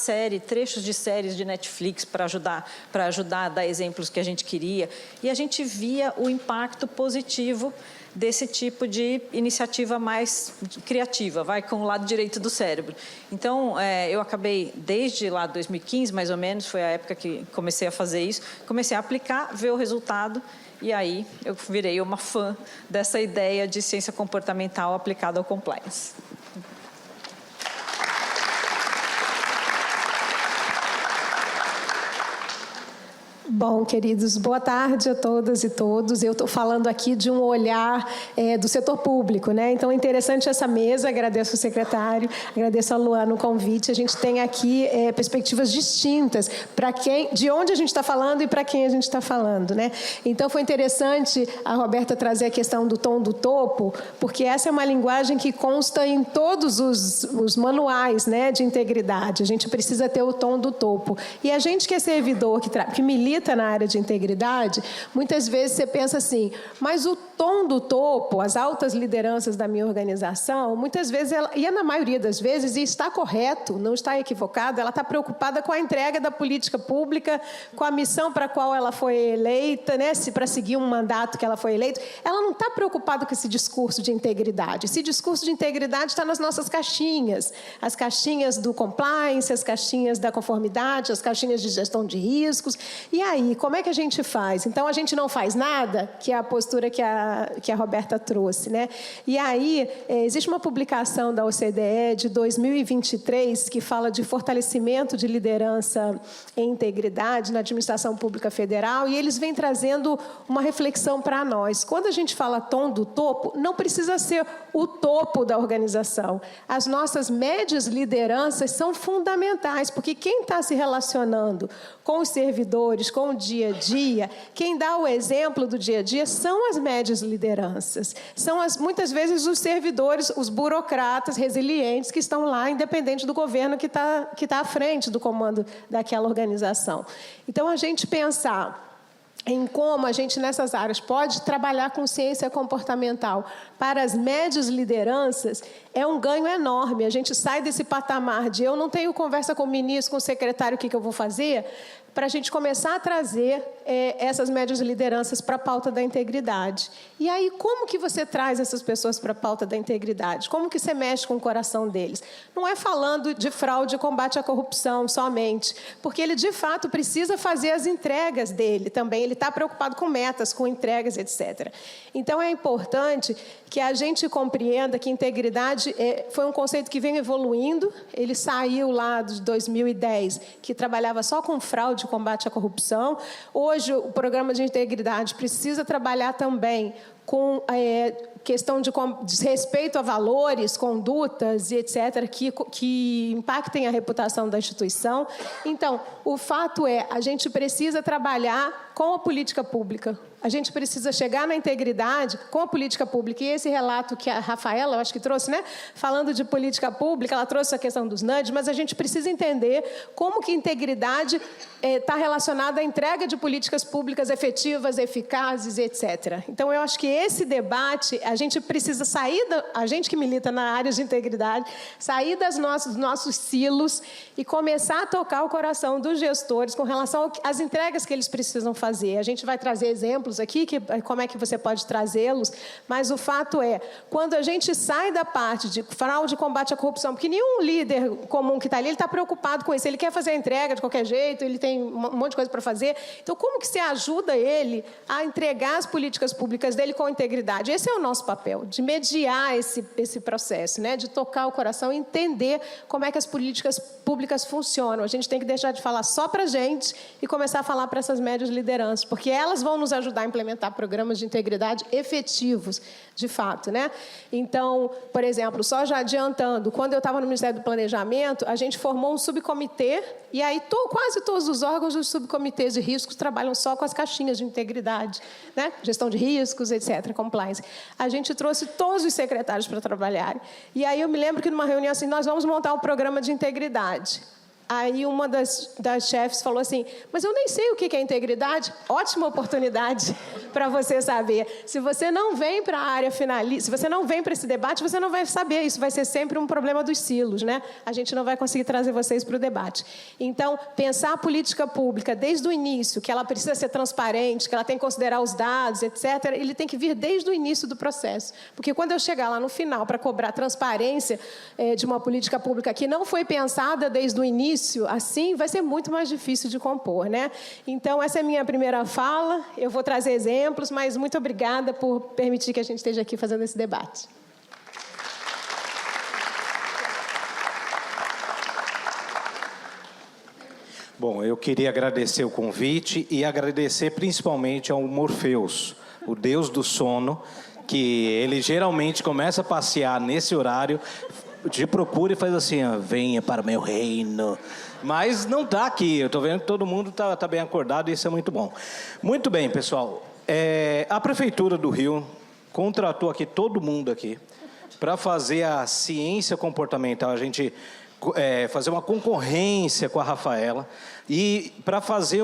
trechos de séries de Netflix para ajudar a dar exemplos que a gente queria, e a gente via o impacto positivo desse tipo de iniciativa mais criativa, vai com o lado direito do cérebro. Então, eu acabei, desde lá 2015, mais ou menos, foi a época que comecei a fazer isso, comecei a aplicar, ver o resultado, e aí eu virei uma fã dessa ideia de ciência comportamental aplicada ao compliance. Bom, queridos, boa tarde a todas e todos. Eu estou falando aqui de um olhar do setor público, né? Então, é interessante essa mesa, agradeço o secretário, agradeço a Luana o convite. A gente tem aqui perspectivas distintas de onde a gente está falando e para quem a gente está falando, né? Então, foi interessante a Roberta trazer a questão do tom do topo, porque essa é uma linguagem que consta em todos os manuais, né, de integridade. A gente precisa ter o tom do topo. E a gente que é servidor, que milita na área de integridade, muitas vezes você pensa assim, mas o tom do topo, as altas lideranças da minha organização, muitas vezes, na maioria das vezes, e está correto, não está equivocado, ela está preocupada com a entrega da política pública, com a missão para a qual ela foi eleita, né, para seguir um mandato que ela foi eleita. Ela não está preocupada com esse discurso de integridade. Esse discurso de integridade está nas nossas caixinhas, as caixinhas do compliance, as caixinhas da conformidade, as caixinhas de gestão de riscos. E aí, como é que a gente faz? Então, a gente não faz nada, que é a postura que a Roberta trouxe, né? E aí, existe uma publicação da OCDE de 2023 que fala de fortalecimento de liderança em integridade na administração pública federal, e eles vêm trazendo uma reflexão para nós. Quando a gente fala tom do topo, não precisa ser o topo da organização. As nossas médias lideranças são fundamentais, porque quem está se relacionando com os servidores, com o dia a dia, quem dá o exemplo do dia a dia são as médias lideranças. São, muitas vezes, os servidores, os burocratas resilientes que estão lá, independente do governo que está à frente do comando daquela organização. Então, a gente pensar em como a gente, nessas áreas, pode trabalhar com ciência comportamental para as médias lideranças, é um ganho enorme. A gente sai desse patamar de eu não tenho conversa com o ministro, com o secretário, o que eu vou fazer, para a gente começar a trazer essas médias lideranças para a pauta da integridade. E aí, como que você traz essas pessoas para a pauta da integridade? Como que você mexe com o coração deles? Não é falando de fraude e combate à corrupção somente, porque ele, de fato, precisa fazer as entregas dele também. Ele está preocupado com metas, com entregas, etc. Então, é importante que a gente compreenda que integridade foi um conceito que vem evoluindo. Ele saiu lá de 2010, que trabalhava só com fraude de combate à corrupção. Hoje, o programa de integridade precisa trabalhar também com questão de respeito a valores, condutas e etc., que impactem a reputação da instituição. Então, o fato é, a gente precisa trabalhar com a política pública. A gente precisa chegar na integridade com a política pública. E esse relato que a Rafaela, eu acho que trouxe, né? Falando de política pública, ela trouxe a questão dos nudges, mas a gente precisa entender como que integridade está relacionada à entrega de políticas públicas efetivas, eficazes, etc. Então, eu acho que esse debate, a gente precisa sair, a gente que milita na área de integridade, sair dos nossos silos e começar a tocar o coração dos gestores com relação às entregas que eles precisam fazer. A gente vai trazer exemplos aqui, como é que você pode trazê-los, mas o fato é, quando a gente sai da parte de fraude, combate à corrupção, porque nenhum líder comum que está ali, ele está preocupado com isso, ele quer fazer a entrega de qualquer jeito, ele tem um monte de coisa para fazer, então como que você ajuda ele a entregar as políticas públicas dele com integridade? Esse é o nosso papel, de mediar esse processo, né? De tocar o coração e entender como é que as políticas públicas funcionam. A gente tem que deixar de falar só para a gente e começar a falar para essas médias lideranças, porque elas vão nos ajudar a implementar programas de integridade efetivos, de fato, né? Então, por exemplo, só já adiantando, quando eu estava no Ministério do Planejamento, a gente formou um subcomitê, e aí quase todos os órgãos dos subcomitês de riscos trabalham só com as caixinhas de integridade, né? Gestão de riscos, etc., compliance. A gente trouxe todos os secretários para trabalharem. E aí eu me lembro que numa reunião assim, nós vamos montar um programa de integridade. Aí uma das chefes falou assim, mas eu nem sei o que é integridade. Ótima oportunidade para você saber. Se você não vem para a área finalista, se você não vem para esse debate, você não vai saber. Isso vai ser sempre um problema dos silos, né? A gente não vai conseguir trazer vocês para o debate. Então, pensar a política pública desde o início, que ela precisa ser transparente, que ela tem que considerar os dados, etc., ele tem que vir desde o início do processo. Porque quando eu chegar lá no final para cobrar transparência de uma política pública que não foi pensada desde o início, assim, vai ser muito mais difícil de compor, né? Então, essa é a minha primeira fala. Eu vou trazer exemplos, mas muito obrigada por permitir que a gente esteja aqui fazendo esse debate. Bom, eu queria agradecer o convite e agradecer principalmente ao Morfeus, o deus do sono, que ele geralmente começa a passear nesse horário, te procura e faz assim, ó, venha para o meu reino. Mas não está aqui, eu estou vendo que todo mundo está bem acordado e isso é muito bom. Muito bem, pessoal. A Prefeitura do Rio contratou aqui todo mundo aqui para fazer a ciência comportamental, a gente fazer uma concorrência com a Rafaela e para fazer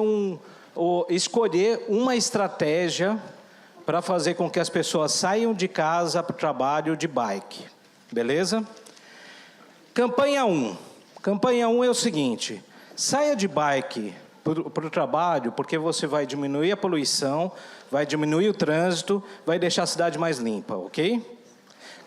escolher uma estratégia para fazer com que as pessoas saiam de casa para o trabalho de bike. Beleza? Campanha 1. Campanha 1 é o seguinte, saia de bike para o trabalho, porque você vai diminuir a poluição, vai diminuir o trânsito, vai deixar a cidade mais limpa, ok?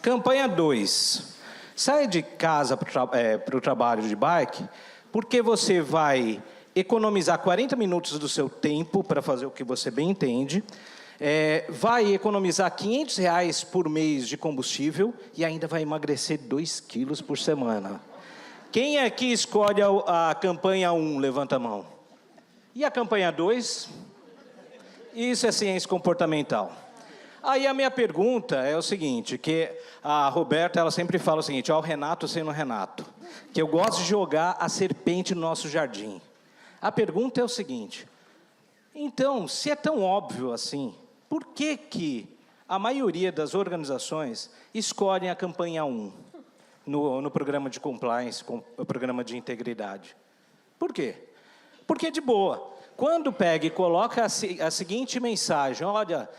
Campanha 2. Saia de casa para o trabalho de bike, porque você vai economizar 40 minutos do seu tempo para fazer o que você bem entende, vai economizar R$500 por mês de combustível e ainda vai emagrecer 2 quilos por semana. Quem aqui escolhe a campanha 1? Levanta a mão. E a campanha 2? Isso é ciência comportamental. Aí a minha pergunta é o seguinte, que a Roberta, ela sempre fala o seguinte, ó, o Renato sendo o Renato, que eu gosto de jogar a serpente no nosso jardim. A pergunta é o seguinte, então, se é tão óbvio assim, por que a maioria das organizações escolhem a campanha 1 no programa de compliance, no programa de integridade? Por quê? Porque é de boa. Quando pega e coloca a seguinte mensagem, olha,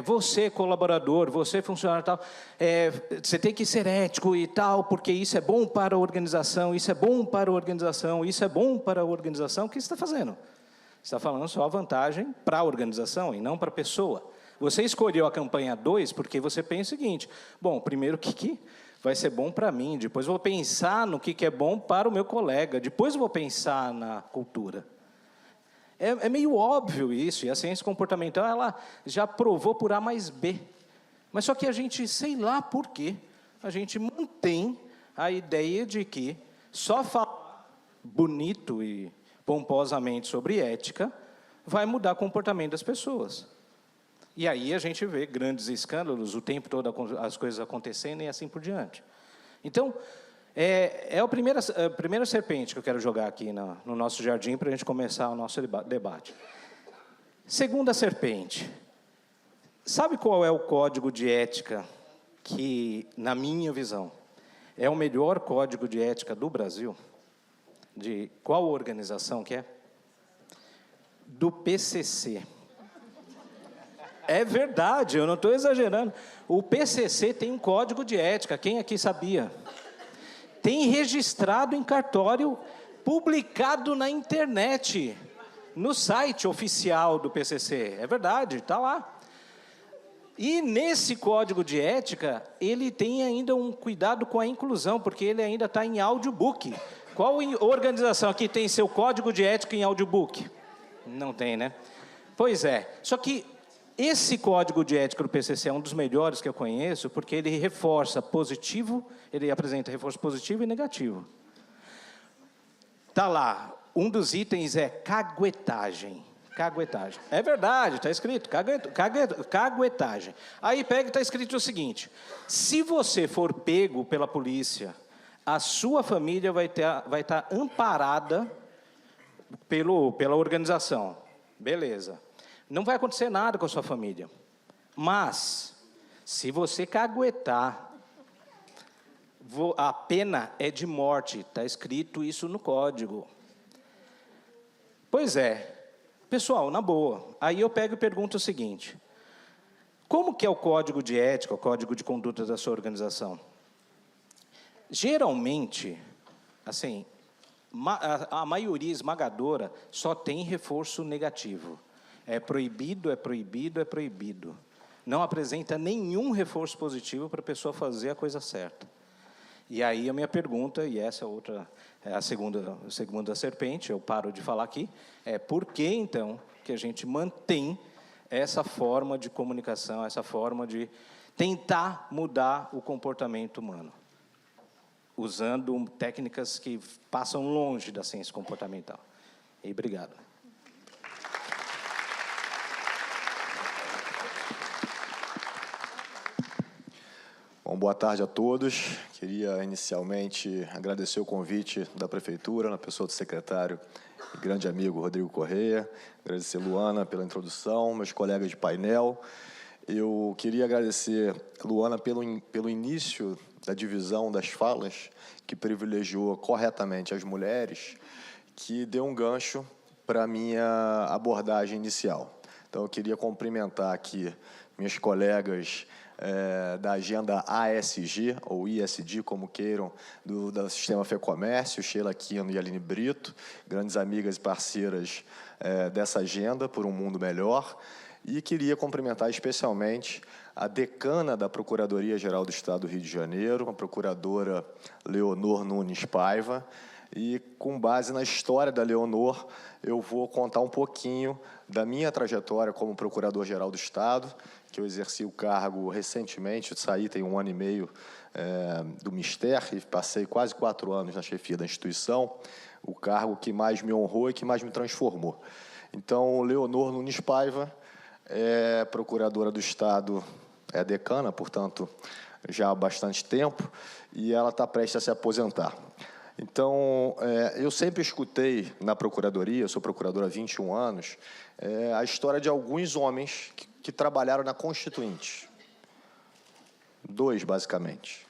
você colaborador, você funcionário tal, você tem que ser ético e tal, porque isso é bom para a organização, isso é bom para a organização, isso é bom para a organização, o que você está fazendo? Você está falando só a vantagem para a organização e não para a pessoa. Você escolheu a campanha 2 porque você pensa o seguinte, bom, primeiro o que vai ser bom para mim, depois vou pensar no que é bom para o meu colega, depois vou pensar na cultura. É meio óbvio isso, e a ciência comportamental ela já provou por A mais B. Mas só que a gente, sei lá por quê, a gente mantém a ideia de que só falar bonito e pomposamente sobre ética, vai mudar o comportamento das pessoas. E aí a gente vê grandes escândalos, o tempo todo as coisas acontecendo e assim por diante. Então, é a primeira serpente que eu quero jogar aqui no nosso jardim para a gente começar o nosso debate. Segunda serpente. Sabe qual é o código de ética que, na minha visão, é o melhor código de ética do Brasil? De qual organização que é? Do PCC. É verdade, eu não estou exagerando. O PCC tem um código de ética, quem aqui sabia? Tem registrado em cartório, publicado na internet, no site oficial do PCC. É verdade, está lá. E nesse código de ética, ele tem ainda um cuidado com a inclusão, porque ele ainda está em audiobook. Qual organização aqui tem seu código de ética em audiobook? Não tem, né? Pois é, só que esse código de ética do PCC é um dos melhores que eu conheço, porque ele reforça positivo, ele apresenta reforço positivo e negativo. Está lá, um dos itens é caguetagem. Caguetagem. É verdade, está escrito, caguetagem. Aí pega e está escrito o seguinte: se você for pego pela polícia, a sua família vai estar amparada pela organização. Beleza. Não vai acontecer nada com a sua família. Mas, se você caguetar, a pena é de morte. Está escrito isso no código. Pois é. Pessoal, na boa. Aí eu pego e pergunto o seguinte: como que é o código de ética, o código de conduta da sua organização? Geralmente, assim, a maioria esmagadora só tem reforço negativo. É proibido, é proibido, é proibido. Não apresenta nenhum reforço positivo para a pessoa fazer a coisa certa. E aí a minha pergunta, e essa é a segunda serpente, eu paro de falar aqui, é por que, então, que a gente mantém essa forma de comunicação, essa forma de tentar mudar o comportamento humano, usando técnicas que passam longe da ciência comportamental. E obrigado. Bom, boa tarde a todos. Queria inicialmente agradecer o convite da Prefeitura, na pessoa do secretário e grande amigo Rodrigo Correia, agradecer Luana pela introdução, meus colegas de painel. Eu queria agradecer Luana pelo início da divisão das falas, que privilegiou corretamente as mulheres, que deu um gancho para a minha abordagem inicial. Então, eu queria cumprimentar aqui meus colegas da agenda ASG, ou ISD, como queiram, do Sistema FEComércio, Sheila Aquino e Aline Brito, grandes amigas e parceiras dessa agenda por um mundo melhor. E queria cumprimentar especialmente a decana da Procuradoria-Geral do Estado do Rio de Janeiro, a procuradora Leonor Nunes Paiva. E, com base na história da Leonor, eu vou contar um pouquinho da minha trajetória como Procurador-Geral do Estado, que eu exerci o cargo recentemente, eu saí tem 1 ano e meio do Ministério e passei quase 4 anos na chefia da instituição, o cargo que mais me honrou e que mais me transformou. Então, Leonor Nunes Paiva é procuradora do Estado, é decana, portanto, já há bastante tempo, e ela está prestes a se aposentar. Então, eu sempre escutei na Procuradoria, eu sou procurador há 21 anos, a história de alguns homens que trabalharam na Constituinte. 2, basicamente.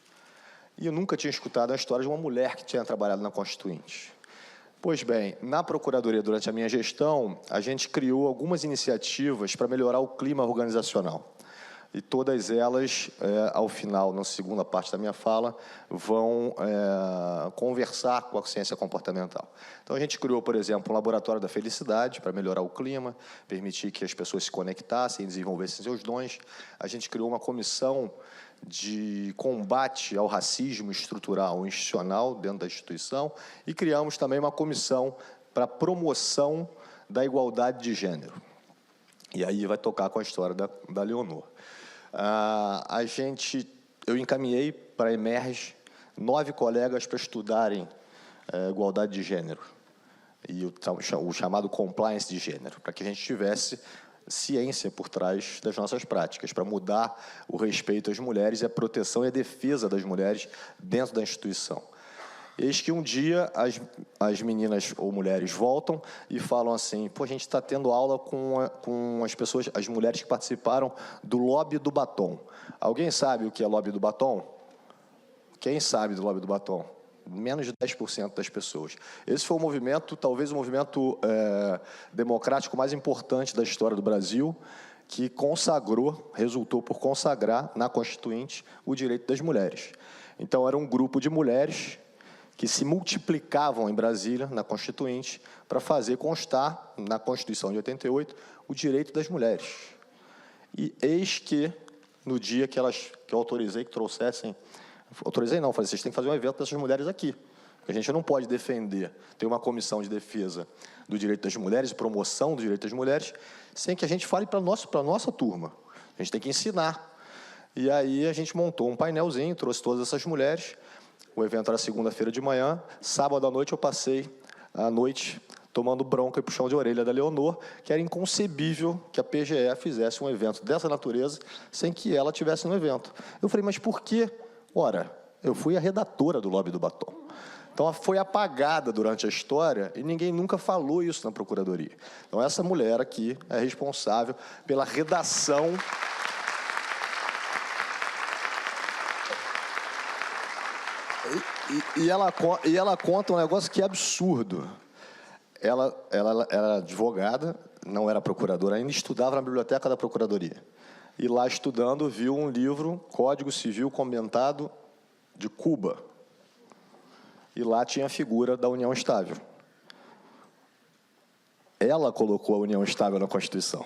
E eu nunca tinha escutado a história de uma mulher que tinha trabalhado na Constituinte. Pois bem, na Procuradoria, durante a minha gestão, a gente criou algumas iniciativas para melhorar o clima organizacional. E todas elas, ao final, na segunda parte da minha fala, vão conversar com a ciência comportamental. Então, a gente criou, por exemplo, um laboratório da felicidade para melhorar o clima, permitir que as pessoas se conectassem, desenvolvessem seus dons. A gente criou uma comissão de combate ao racismo estrutural e institucional dentro da instituição e criamos também uma comissão para promoção da igualdade de gênero. E aí vai tocar com a história da Leonor. Eu encaminhei para a Emerge 9 colegas para estudarem igualdade de gênero. e o chamado compliance de gênero, para que a gente tivesse ciência por trás das nossas práticas, para mudar o respeito às mulheres e a proteção e a defesa das mulheres dentro da instituição. Eis que um dia as meninas ou mulheres voltam e falam assim: pô, a gente está tendo aula com as pessoas, as mulheres que participaram do lobby do batom. Alguém sabe o que é lobby do batom? Quem sabe do lobby do batom? Menos de 10% das pessoas. Esse foi o movimento, talvez o movimento democrático mais importante da história do Brasil, que resultou por consagrar na Constituinte o direito das mulheres. Então, era um grupo de mulheres que se multiplicavam em Brasília, na Constituinte, para fazer constar, na Constituição de 88, o direito das mulheres. E eis que, no dia que eu autorizei que trouxessem... Autorizei não, falei, vocês têm que fazer um evento dessas mulheres aqui. A gente não pode defender, ter uma comissão de defesa do direito das mulheres, de promoção do direito das mulheres, sem que a gente fale para a nossa turma. A gente tem que ensinar. E aí a gente montou um painelzinho, trouxe todas essas mulheres. O evento era segunda-feira de manhã. Sábado à noite eu passei a noite tomando bronca e puxão de orelha da Leonor, que era inconcebível que a PGE fizesse um evento dessa natureza sem que ela tivesse no evento. Eu falei, mas por quê? Ora, eu fui a redatora do lobby do batom. Então, ela foi apagada durante a história e ninguém nunca falou isso na Procuradoria. Então, essa mulher aqui é responsável pela redação... E ela conta um negócio que é absurdo. Ela era advogada, não era procuradora ainda, estudava na biblioteca da Procuradoria. E lá, estudando, viu um livro, Código Civil Comentado de Cuba. E lá tinha a figura da união estável. Ela colocou a união estável na Constituição.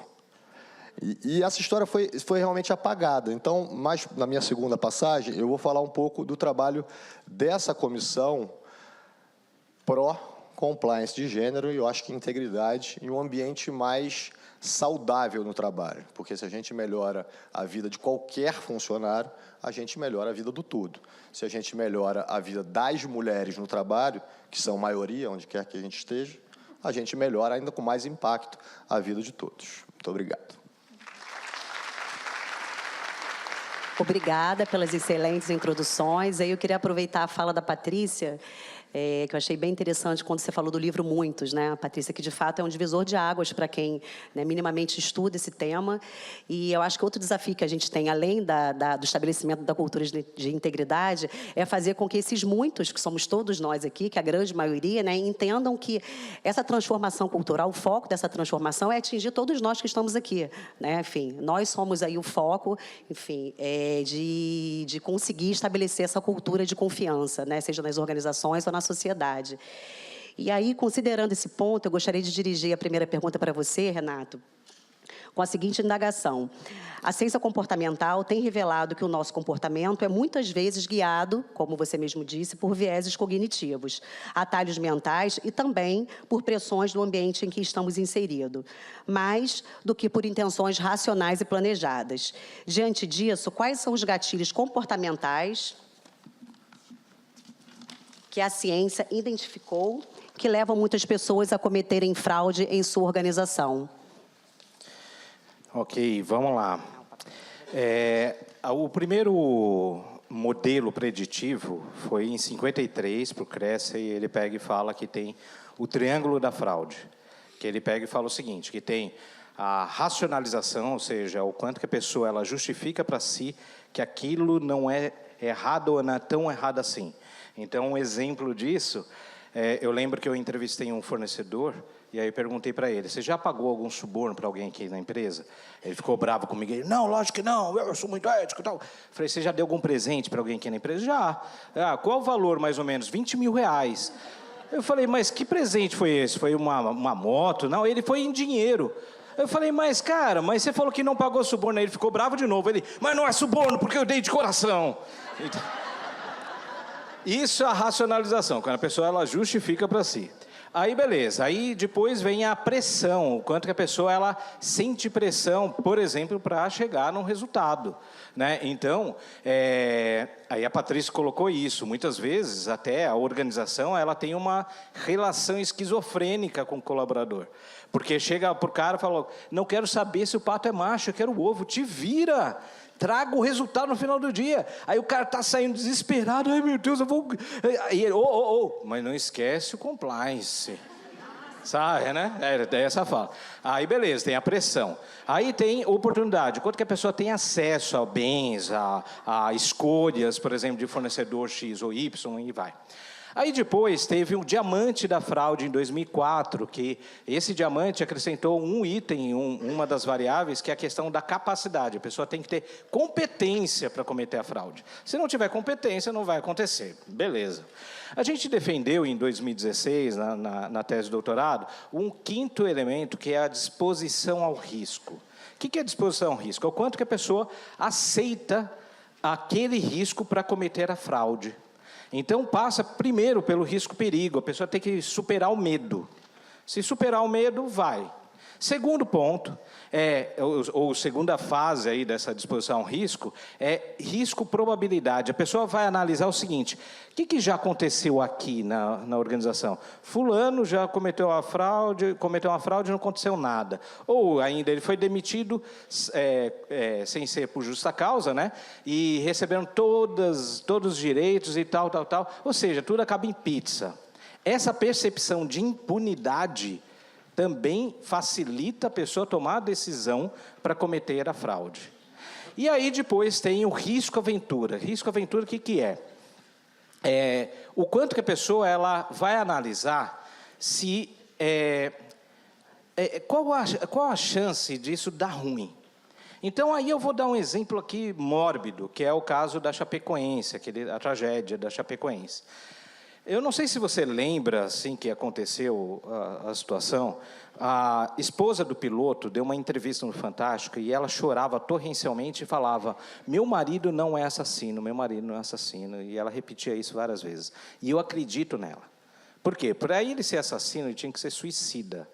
E essa história foi realmente apagada. Então, na minha segunda passagem, eu vou falar um pouco do trabalho dessa comissão pró-compliance de gênero, e eu acho que integridade e um ambiente mais saudável no trabalho. Porque se a gente melhora a vida de qualquer funcionário, a gente melhora a vida do todo. Se a gente melhora a vida das mulheres no trabalho, que são maioria, onde quer que a gente esteja, a gente melhora ainda com mais impacto a vida de todos. Muito obrigado. Obrigada pelas excelentes introduções. Aí eu queria aproveitar a fala da Patrícia, que eu achei bem interessante quando você falou do livro Muitos, né, Patrícia, que de fato é um divisor de águas para quem, né, minimamente estuda esse tema. E eu acho que outro desafio que a gente tem, além do estabelecimento da cultura de integridade, é fazer com que esses muitos, que somos todos nós aqui, que a grande maioria, né, entendam que essa transformação cultural, o foco dessa transformação é atingir todos nós que estamos aqui, né? Enfim, nós somos aí o foco, enfim, de conseguir estabelecer essa cultura de confiança, né, seja nas organizações ou na sociedade. E aí, considerando esse ponto, eu gostaria de dirigir a primeira pergunta para você, Renato, com a seguinte indagação. A ciência comportamental tem revelado que o nosso comportamento é muitas vezes guiado, como você mesmo disse, por vieses cognitivos, atalhos mentais e também por pressões do ambiente em que estamos inseridos, mais do que por intenções racionais e planejadas. Diante disso, quais são os gatilhos comportamentais que a ciência identificou que levam muitas pessoas a cometerem fraude em sua organização? Ok, vamos lá. O primeiro modelo preditivo foi em 53, para o Cressey, e ele pega e fala que tem o triângulo da fraude, que ele pega e fala o seguinte, que tem a racionalização, ou seja, o quanto que a pessoa ela justifica para si que aquilo não é errado ou não é tão errado assim. Então, um exemplo disso, eu lembro que eu entrevistei um fornecedor, e aí eu perguntei para ele, você já pagou algum suborno para alguém aqui na empresa? Ele ficou bravo comigo, ele, não, lógico que não, eu sou muito ético e tal. Falei, você já deu algum presente para alguém aqui na empresa? Já. Qual o valor, mais ou menos? 20 mil reais. Eu falei, mas que presente foi esse? Foi uma moto? Não, ele foi em dinheiro. Eu falei, mas cara, mas você falou que não pagou suborno. Aí ele ficou bravo de novo. Ele, mas não é suborno, porque eu dei de coração. Então, isso é a racionalização, quando a pessoa ela justifica para si. Aí, beleza. Aí, depois vem a pressão. O quanto que a pessoa ela sente pressão, por exemplo, para chegar num resultado, né? Então, aí a Patrícia colocou isso. Muitas vezes, até a organização, ela tem uma relação esquizofrênica com o colaborador. Porque chega para o cara e fala, não quero saber se o pato é macho, eu quero o ovo. Te vira! Traga o resultado no final do dia. Aí o cara está saindo desesperado. Ai, meu Deus, eu vou... Aí ele, mas não esquece o compliance. Sabe, né? É essa fala. Aí, beleza, tem a pressão. Aí tem oportunidade. Quanto que a pessoa tem acesso a bens, a escolhas, por exemplo, de fornecedor X ou Y, e vai. Aí depois teve o diamante da fraude em 2004, que esse diamante acrescentou um item, uma das variáveis, que é a questão da capacidade. A pessoa tem que ter competência para cometer a fraude. Se não tiver competência, não vai acontecer. Beleza. A gente defendeu em 2016, na tese de doutorado, um quinto elemento, que é a disposição ao risco. O que é disposição ao risco? É o quanto que a pessoa aceita aquele risco para cometer a fraude. Então, passa primeiro pelo risco-perigo. A pessoa tem que superar o medo. Se superar o medo, vai. Segundo ponto, ou segunda fase aí dessa disposição ao risco, é risco-probabilidade. A pessoa vai analisar o seguinte, o que já aconteceu aqui na organização? Fulano já cometeu uma fraude e não aconteceu nada. Ou ainda ele foi demitido sem ser por justa causa, né? E recebendo todos os direitos e tal. Ou seja, tudo acaba em pizza. Essa percepção de impunidade também facilita a pessoa tomar a decisão para cometer a fraude. E aí depois tem o risco-aventura. Risco-aventura, o que é? O quanto que a pessoa ela vai analisar se... qual a chance disso dar ruim? Então, aí eu vou dar um exemplo aqui mórbido, que é o caso da Chapecoense, a tragédia da Chapecoense. Eu não sei se você lembra, assim, que aconteceu a situação. A esposa do piloto deu uma entrevista no Fantástico e ela chorava torrencialmente e falava, meu marido não é assassino, meu marido não é assassino. E ela repetia isso várias vezes. E eu acredito nela. Por quê? Para ele ser assassino, ele tinha que ser suicida.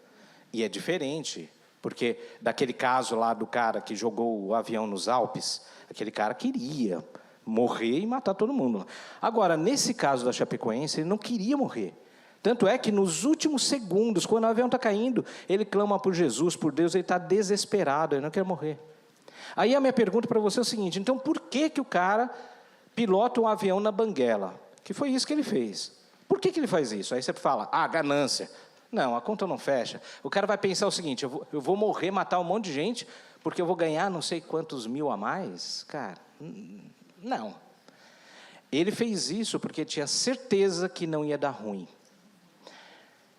E é diferente, porque daquele caso lá do cara que jogou o avião nos Alpes, aquele cara queria morrer e matar todo mundo. Agora, nesse caso da Chapecoense, ele não queria morrer. Tanto é que nos últimos segundos, quando o avião está caindo, ele clama por Jesus, por Deus, ele está desesperado, ele não quer morrer. Aí a minha pergunta para você é o seguinte, então por que o cara pilota um avião na banguela? Que foi isso que ele fez. Por que ele faz isso? Aí você fala, ganância. Não, a conta não fecha. O cara vai pensar o seguinte, eu vou morrer, matar um monte de gente, porque eu vou ganhar não sei quantos mil a mais? Cara, não. Ele fez isso porque tinha certeza que não ia dar ruim.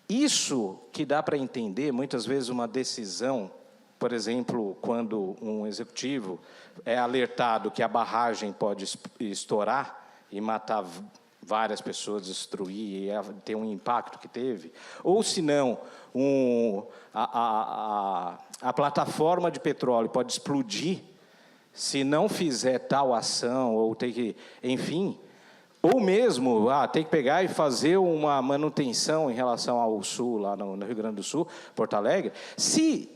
Isso que dá para entender, muitas vezes, uma decisão, por exemplo, quando um executivo é alertado que a barragem pode estourar e matar várias pessoas, destruir, e ter um impacto que teve, ou se não, a plataforma de petróleo pode explodir se não fizer tal ação, ou ter que, enfim, ou mesmo ter que pegar e fazer uma manutenção em relação ao sul, lá no Rio Grande do Sul, Porto Alegre, se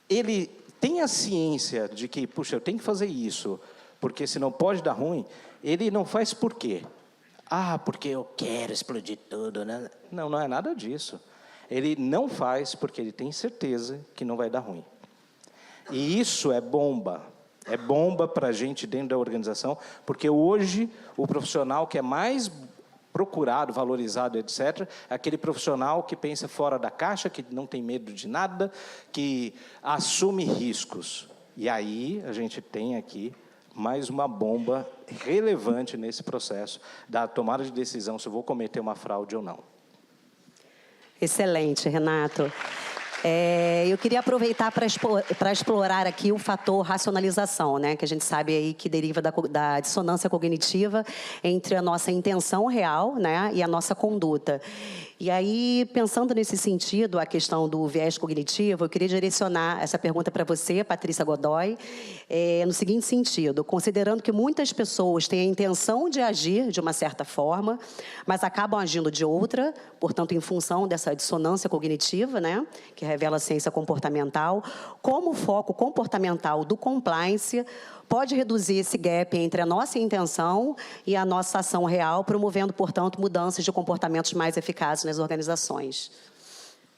ele tem a ciência de que, puxa, eu tenho que fazer isso, porque senão pode dar ruim, ele não faz por quê? Porque eu quero explodir tudo, né? Não, não é nada disso. Ele não faz porque ele tem certeza que não vai dar ruim. E isso é bomba. É bomba para a gente dentro da organização, porque hoje o profissional que é mais procurado, valorizado, etc., é aquele profissional que pensa fora da caixa, que não tem medo de nada, que assume riscos. E aí a gente tem aqui mais uma bomba relevante nesse processo da tomada de decisão se eu vou cometer uma fraude ou não. Excelente, Renato. Eu queria aproveitar para explorar aqui o fator racionalização, né, que a gente sabe aí que deriva da dissonância cognitiva entre a nossa intenção real, né, e a nossa conduta. E aí, pensando nesse sentido, a questão do viés cognitivo, eu queria direcionar essa pergunta para você, Patrícia Godoy, no seguinte sentido: considerando que muitas pessoas têm a intenção de agir de uma certa forma, mas acabam agindo de outra, portanto, em função dessa dissonância cognitiva, né, que revela a ciência comportamental, como o foco comportamental do compliance pode reduzir esse gap entre a nossa intenção e a nossa ação real, promovendo, portanto, mudanças de comportamentos mais eficazes nas organizações.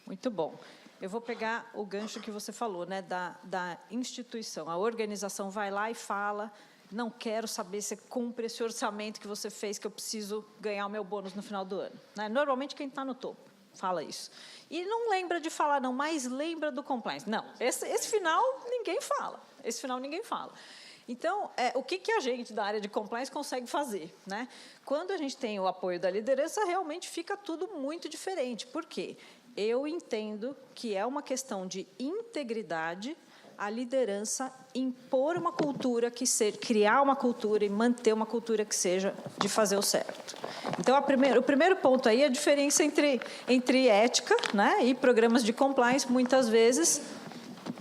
Muito bom. Eu vou pegar o gancho que você falou, né, da instituição. A organização vai lá e fala: não quero saber se cumpre esse orçamento que você fez, que eu preciso ganhar o meu bônus no final do ano. Né? Normalmente, quem está no topo fala isso. E não lembra de falar, não, mas lembra do compliance. Não, esse final ninguém fala. Esse final ninguém fala. Então, o que a gente da área de compliance consegue fazer? Né? Quando a gente tem o apoio da liderança, realmente fica tudo muito diferente. Por quê? Eu entendo que é uma questão de integridade a liderança impor uma cultura criar uma cultura e manter uma cultura que seja de fazer o certo. Então, o primeiro ponto aí é a diferença entre ética, né, e programas de compliance. Muitas vezes,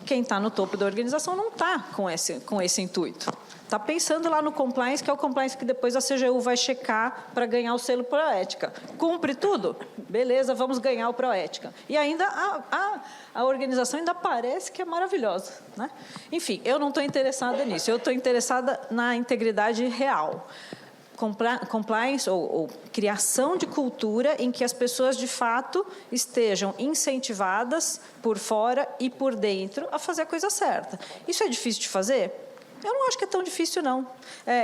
quem está no topo da organização não está com esse intuito. Está pensando lá no compliance, que é o compliance que depois a CGU vai checar para ganhar o selo Proética. Cumpre tudo? Beleza, vamos ganhar o Proética. E ainda a organização ainda parece que é maravilhosa. Né? Enfim, eu não estou interessada nisso. Eu estou interessada na integridade real. Compliance ou criação de cultura em que as pessoas, de fato, estejam incentivadas por fora e por dentro a fazer a coisa certa. Isso é difícil de fazer? Eu não acho que é tão difícil, não.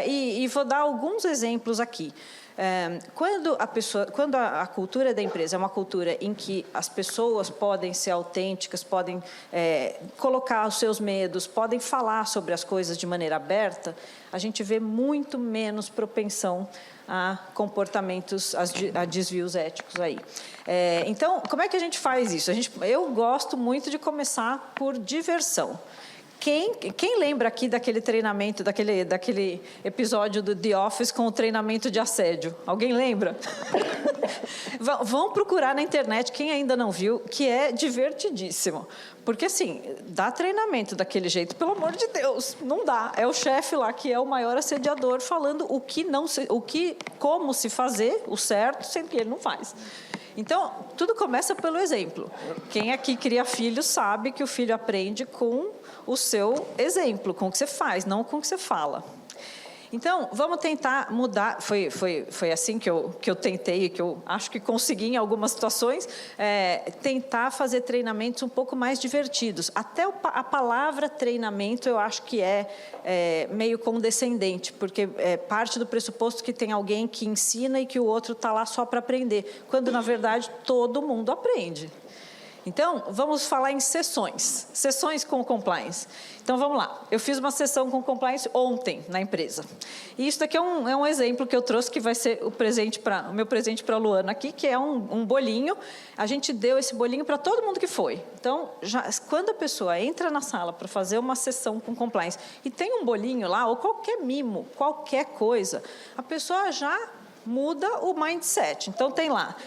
E vou dar alguns exemplos aqui. Quando a cultura da empresa é uma cultura em que as pessoas podem ser autênticas, podem colocar os seus medos, podem falar sobre as coisas de maneira aberta, a gente vê muito menos propensão a comportamentos, a desvios éticos aí. Então, como é que a gente faz isso? Eu gosto muito de começar por diversão. Quem lembra aqui daquele treinamento, daquele episódio do The Office com o treinamento de assédio? Alguém lembra? Vão procurar na internet, quem ainda não viu, que é divertidíssimo. Porque, assim, dá treinamento daquele jeito, pelo amor de Deus, não dá. É o chefe lá, que é o maior assediador, falando como se fazer o certo, sendo que ele não faz. Então, tudo começa pelo exemplo. Quem aqui cria filho sabe que o filho aprende com o seu exemplo, com o que você faz, não com o que você fala. Então, vamos tentar mudar. Foi assim que eu tentei, que eu acho que consegui em algumas situações, tentar fazer treinamentos um pouco mais divertidos. Até a palavra treinamento eu acho que é meio condescendente, porque parte do pressuposto que tem alguém que ensina e que o outro está lá só para aprender, quando, na verdade, todo mundo aprende. Então, vamos falar em sessões com compliance. Então, vamos lá. Eu fiz uma sessão com compliance ontem na empresa. E isso daqui é um exemplo que eu trouxe, que vai ser o meu presente para a Luana aqui, que é um bolinho. A gente deu esse bolinho para todo mundo que foi. Então, quando a pessoa entra na sala para fazer uma sessão com compliance e tem um bolinho lá, ou qualquer mimo, qualquer coisa, a pessoa já muda o mindset. Então,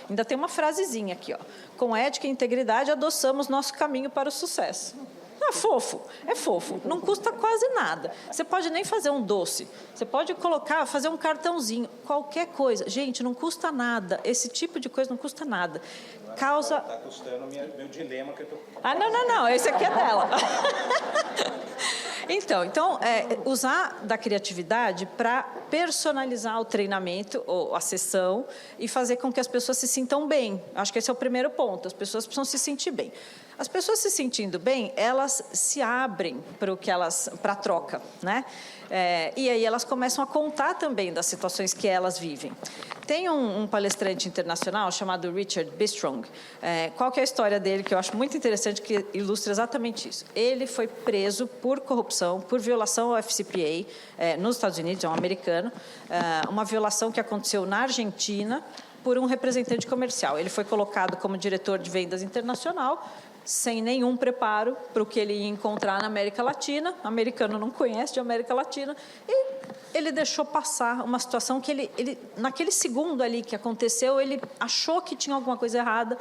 ainda tem uma frasezinha aqui, ó. Com ética e integridade, adoçamos nosso caminho para o sucesso. É fofo. Não custa quase nada. Você pode nem fazer um doce. Você pode fazer um cartãozinho, qualquer coisa. Gente, não custa nada. Esse tipo de coisa não custa nada. Está custando meu dilema que eu estou... Não. Esse aqui é dela. Então, usar da criatividade para personalizar o treinamento ou a sessão e fazer com que as pessoas se sintam bem. Acho que esse é o primeiro ponto. As pessoas precisam se sentir bem. As pessoas se sentindo bem, elas se abrem para a troca, né? E aí elas começam a contar também das situações que elas vivem. Tem um palestrante internacional chamado Richard Bistrong. Qual que é a história dele, que eu acho muito interessante, que ilustra exatamente isso. Ele foi preso por corrupção, por violação ao FCPA, nos Estados Unidos, é um americano, uma violação que aconteceu na Argentina por um representante comercial. Ele foi colocado como diretor de vendas internacional, sem nenhum preparo para o que ele ia encontrar na América Latina. O americano não conhece de América Latina. E ele deixou passar uma situação que ele naquele segundo ali que aconteceu, ele achou que tinha alguma coisa errada,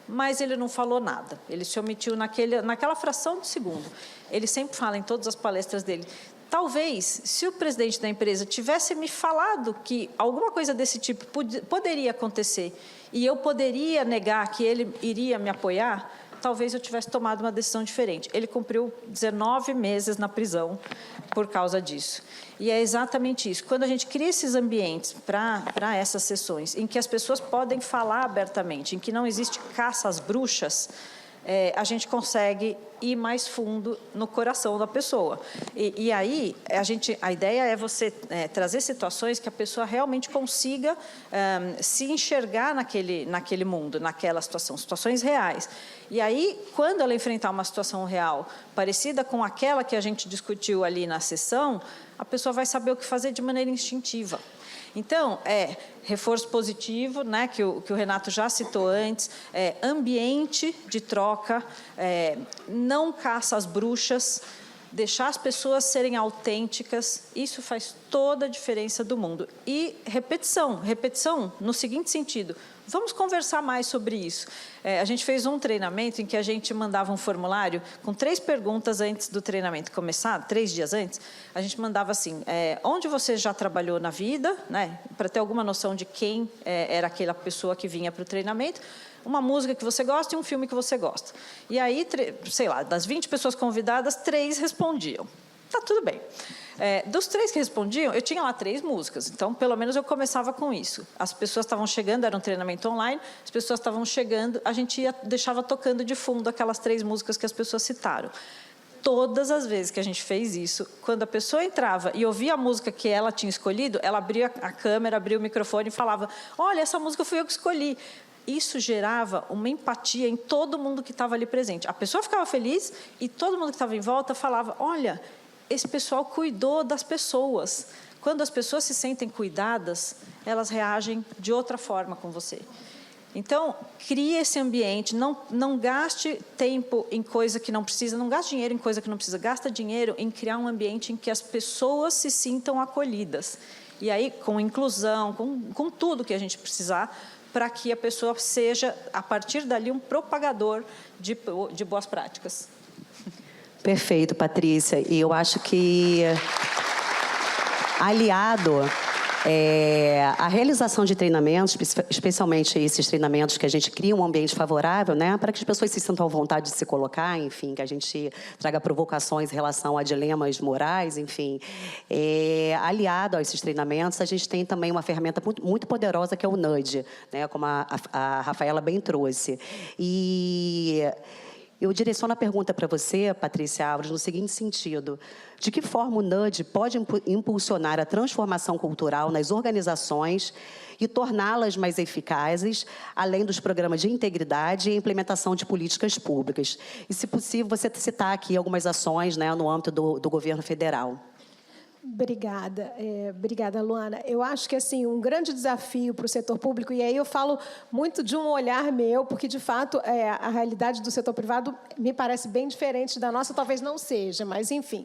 mas ele não falou nada. Ele se omitiu naquela fração de segundo. Ele sempre fala em todas as palestras dele, talvez, se o presidente da empresa tivesse me falado que alguma coisa desse tipo poderia acontecer e eu poderia negar que ele iria me apoiar, talvez eu tivesse tomado uma decisão diferente. Ele cumpriu 19 meses na prisão por causa disso. E é exatamente isso. Quando a gente cria esses ambientes para essas sessões, em que as pessoas podem falar abertamente, em que não existe caça às bruxas, a gente consegue ir mais fundo no coração da pessoa. E aí, a ideia é você trazer situações que a pessoa realmente consiga se enxergar naquele mundo, naquela situação, situações reais. E aí, quando ela enfrentar uma situação real parecida com aquela que a gente discutiu ali na sessão, a pessoa vai saber o que fazer de maneira instintiva. Então, reforço positivo, né, que o Renato já citou antes, ambiente de troca, não caça às bruxas, deixar as pessoas serem autênticas, isso faz toda a diferença do mundo. E repetição no seguinte sentido, vamos conversar mais sobre isso. A gente fez um treinamento em que a gente mandava um formulário com 3 perguntas antes do treinamento começar, 3 dias antes. A gente mandava assim, onde você já trabalhou na vida, né, para ter alguma noção de quem era aquela pessoa que vinha para o treinamento, uma música que você gosta e um filme que você gosta. E aí, sei lá, das 20 pessoas convidadas, 3 respondiam. Tá tudo bem. Dos 3 que respondiam, eu tinha lá 3 músicas, então pelo menos eu começava com isso. As pessoas estavam chegando, era um treinamento online, as pessoas estavam chegando, a gente deixava tocando de fundo aquelas 3 músicas que as pessoas citaram. Todas as vezes que a gente fez isso, quando a pessoa entrava e ouvia a música que ela tinha escolhido, ela abria a câmera, abria o microfone e falava, olha, essa música fui eu que escolhi. Isso gerava uma empatia em todo mundo que estava ali presente. A pessoa ficava feliz e todo mundo que estava em volta falava, olha, esse pessoal cuidou das pessoas. Quando as pessoas se sentem cuidadas, elas reagem de outra forma com você. Então, crie esse ambiente, não gaste tempo em coisa que não precisa, não gaste dinheiro em coisa que não precisa, gasta dinheiro em criar um ambiente em que as pessoas se sintam acolhidas. E aí, com inclusão, com tudo que a gente precisar, para que a pessoa seja, a partir dali, um propagador de boas práticas. Perfeito, Patrícia. E eu acho que, aliado à realização de treinamentos, especialmente esses treinamentos que a gente cria um ambiente favorável, né, para que as pessoas se sintam à vontade de se colocar, enfim, que a gente traga provocações em relação a dilemas morais, enfim. Aliado a esses treinamentos, a gente tem também uma ferramenta muito poderosa que é o nudge, né, como a Rafaela bem trouxe. E eu direciono a pergunta para você, Patrícia Alves, no seguinte sentido. De que forma o nudge pode impulsionar a transformação cultural nas organizações e torná-las mais eficazes, além dos programas de integridade e implementação de políticas públicas? E, se possível, você citar aqui algumas ações, né, no âmbito do governo federal. Obrigada. Obrigada, Luana. Eu acho que assim, um grande desafio para o setor público, e aí eu falo muito de um olhar meu, porque, de fato, a realidade do setor privado me parece bem diferente da nossa, talvez não seja, mas, enfim.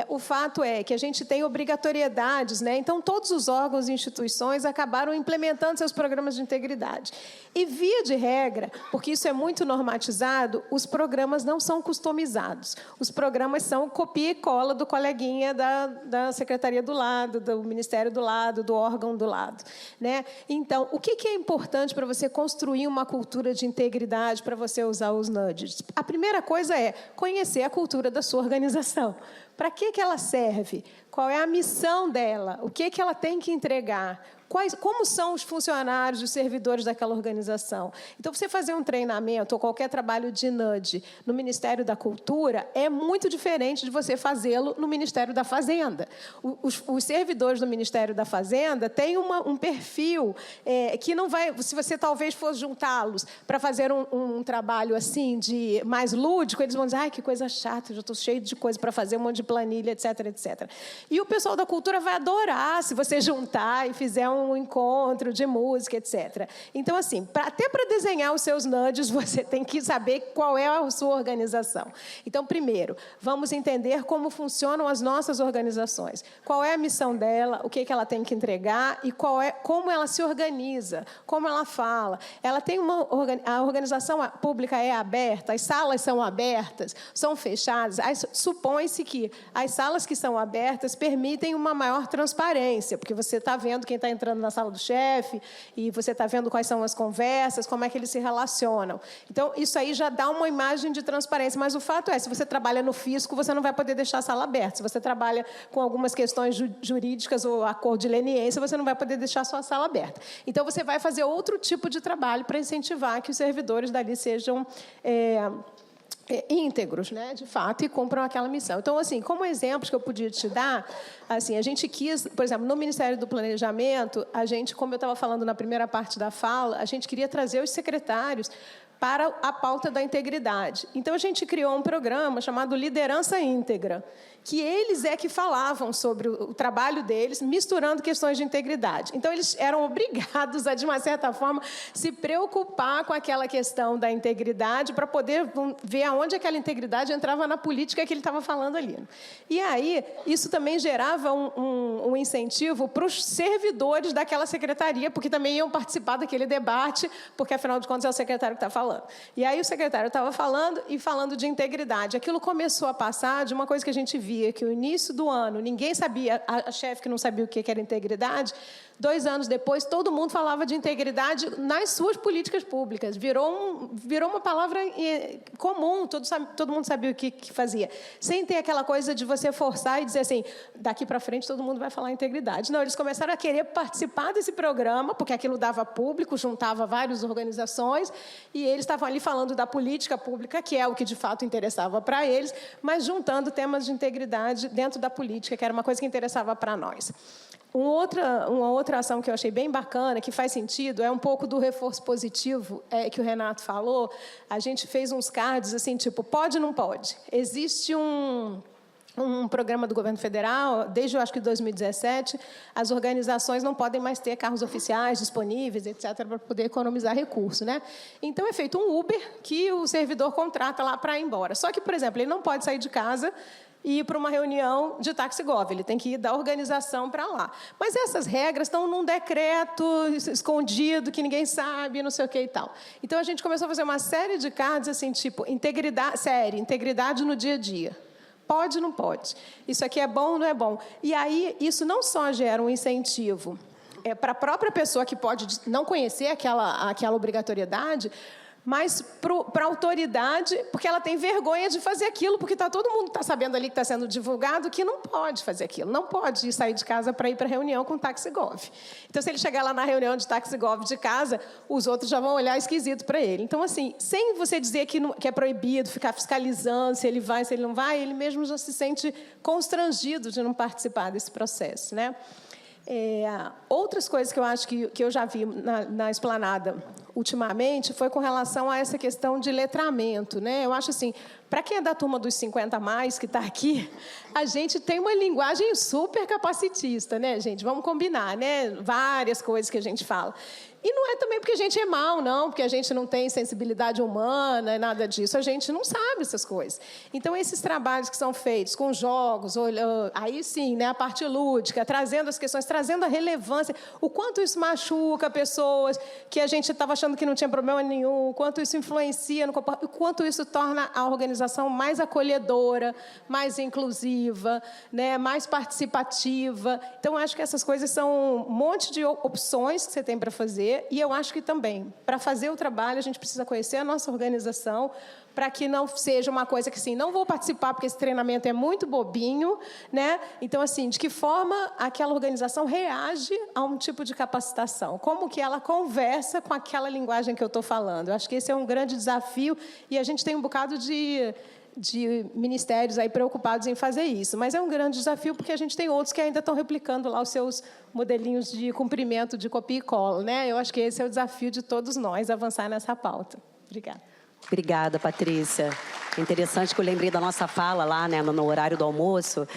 O fato é que a gente tem obrigatoriedades, né? Então, todos os órgãos e instituições acabaram implementando seus programas de integridade. E, via de regra, porque isso é muito normatizado, os programas não são customizados. Os programas são copia e cola do coleguinha da secretaria do lado, do ministério do lado, do órgão do lado, né? Então, o que é importante para você construir uma cultura de integridade, para você usar os nudges? A primeira coisa é conhecer a cultura da sua organização. Para que ela serve? Qual é a missão dela? O que ela tem que entregar? Como são os funcionários, os servidores daquela organização? Então, você fazer um treinamento ou qualquer trabalho de nudge no Ministério da Cultura é muito diferente de você fazê-lo no Ministério da Fazenda. Os servidores do Ministério da Fazenda têm um perfil que não vai... Se você talvez fosse juntá-los para fazer um trabalho assim, mais lúdico, eles vão dizer, ai, que coisa chata, eu já estou cheio de coisa para fazer, um monte de planilha, etc, etc. E o pessoal da cultura vai adorar se você juntar e fizer um encontro de música, etc. Então, assim, até para desenhar os seus nudges, você tem que saber qual é a sua organização. Então, primeiro, vamos entender como funcionam as nossas organizações. Qual é a missão dela, o que ela tem que entregar e como ela se organiza, como ela fala. Ela tem a organização pública é aberta, as salas são abertas, são fechadas. Supõe-se que as salas que são abertas permitem uma maior transparência, porque você está vendo quem está entrando na sala do chefe e você está vendo quais são as conversas, como é que eles se relacionam. Então, isso aí já dá uma imagem de transparência, mas o fato é, se você trabalha no fisco, você não vai poder deixar a sala aberta. Se você trabalha com algumas questões jurídicas ou acordo de leniência, você não vai poder deixar a sua sala aberta. Então, você vai fazer outro tipo de trabalho para incentivar que os servidores dali sejam íntegros, né, de fato, e cumpram aquela missão. Então, assim, como exemplos que eu podia te dar, assim, a gente quis, por exemplo, no Ministério do Planejamento, a gente, como eu estava falando na primeira parte da fala, a gente queria trazer os secretários para a pauta da integridade. Então, a gente criou um programa chamado Liderança Íntegra, que eles que falavam sobre o trabalho deles, misturando questões de integridade. Então, eles eram obrigados a, de uma certa forma, se preocupar com aquela questão da integridade para poder ver aonde aquela integridade entrava na política que ele estava falando ali. E aí, isso também gerava um incentivo para os servidores daquela secretaria, porque também iam participar daquele debate, porque, afinal de contas, é o secretário que está falando. E aí, o secretário estava falando de integridade. Aquilo começou a passar de uma coisa que a gente via, que no início do ano, ninguém sabia, a chefe que não sabia o que era integridade, 2 anos depois, todo mundo falava de integridade nas suas políticas públicas. Virou uma palavra comum, todo mundo sabia o que fazia. Sem ter aquela coisa de você forçar e dizer assim, daqui para frente todo mundo vai falar integridade. Não, eles começaram a querer participar desse programa, porque aquilo dava público, juntava várias organizações, e eles estavam ali falando da política pública, que é o que de fato interessava para eles, mas juntando temas de integridade dentro da política, que era uma coisa que interessava para nós. Uma outra ação que eu achei bem bacana, que faz sentido, é um pouco do reforço positivo que o Renato falou. A gente fez uns cards assim, tipo, pode ou não pode? Existe um programa do governo federal, desde, eu acho que 2017, as organizações não podem mais ter carros oficiais disponíveis, etc., para poder economizar recursos, né? Então, é feito um Uber que o servidor contrata lá para ir embora. Só que, por exemplo, ele não pode sair de casa e ir para uma reunião de TaxiGov, ele tem que ir da organização para lá. Mas essas regras estão num decreto escondido, que ninguém sabe, não sei o que e tal. Então, a gente começou a fazer uma série de cards, assim, tipo, integridade no dia a dia. Pode ou não pode? Isso aqui é bom ou não é bom? E aí, isso não só gera um incentivo para a própria pessoa que pode não conhecer aquela obrigatoriedade, mas para a autoridade, porque ela tem vergonha de fazer aquilo, porque todo mundo está sabendo ali que está sendo divulgado que não pode fazer aquilo, não pode sair de casa para ir para a reunião com o TaxiGov. Então, se ele chegar lá na reunião de TaxiGov de casa, os outros já vão olhar esquisito para ele. Então, assim, sem você dizer que é proibido ficar fiscalizando se ele vai, se ele não vai, ele mesmo já se sente constrangido de não participar desse processo, né? Outras coisas que eu acho que eu já vi na esplanada ultimamente foi com relação a essa questão de letramento, né? Eu acho assim, para quem é da turma dos 50 mais que está aqui, a gente tem uma linguagem super capacitista, né, gente? Vamos combinar, né? Várias coisas que a gente fala. E não é também porque a gente é mau, não, porque a gente não tem sensibilidade humana, nada disso. A gente não sabe essas coisas. Então, esses trabalhos que são feitos com jogos, aí sim, né, a parte lúdica, trazendo as questões, trazendo a relevância, o quanto isso machuca pessoas que a gente estava achando que não tinha problema nenhum, o quanto isso influencia no comportamento, o quanto isso torna a organização mais acolhedora, mais inclusiva, né, mais participativa. Então, acho que essas coisas são um monte de opções que você tem para fazer. E eu acho que também, para fazer o trabalho, a gente precisa conhecer a nossa organização, para que não seja uma coisa que, assim, não vou participar porque esse treinamento é muito bobinho, né? Então, assim, de que forma aquela organização reage a um tipo de capacitação? Como que ela conversa com aquela linguagem que eu estou falando? Eu acho que esse é um grande desafio e a gente tem um bocado de ministérios aí preocupados em fazer isso. Mas é um grande desafio porque a gente tem outros que ainda estão replicando lá os seus modelinhos de cumprimento de copia e cola, né? Eu acho que esse é o desafio de todos nós, avançar nessa pauta. Obrigada. Obrigada, Patrícia. É interessante que eu lembrei da nossa fala lá, né, no horário do almoço.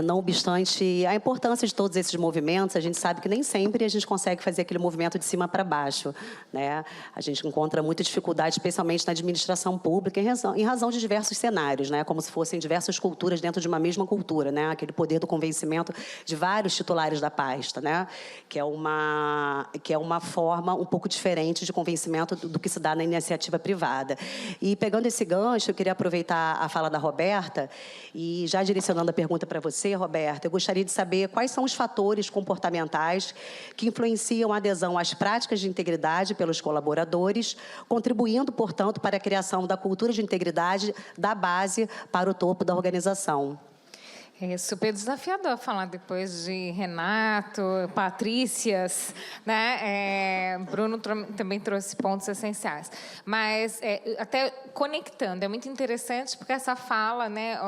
Não obstante a importância de todos esses movimentos, a gente sabe que nem sempre a gente consegue fazer aquele movimento de cima para baixo, né? A gente encontra muita dificuldade, especialmente na administração pública, em razão de diversos cenários, né? Como se fossem diversas culturas dentro de uma mesma cultura, né? Aquele poder do convencimento de vários titulares da pasta, né? Que é uma forma um pouco diferente de convencimento do que se dá na iniciativa privada. E pegando esse gancho, eu queria aproveitar a fala da Roberta e já direcionando a pergunta para você, Roberta, eu gostaria de saber quais são os fatores comportamentais que influenciam a adesão às práticas de integridade pelos colaboradores, contribuindo, portanto, para a criação da cultura de integridade da base para o topo da organização. É super desafiador falar depois de Renato, Patrícias, né? Bruno também trouxe pontos essenciais. Mas, até conectando, é muito interessante porque essa fala, né?